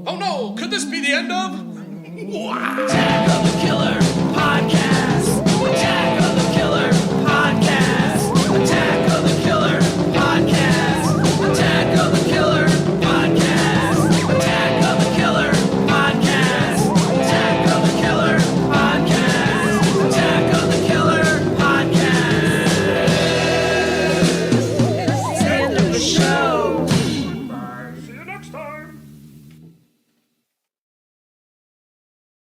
Oh no, could this be the end of? Attack of the Killer Podcast! Attack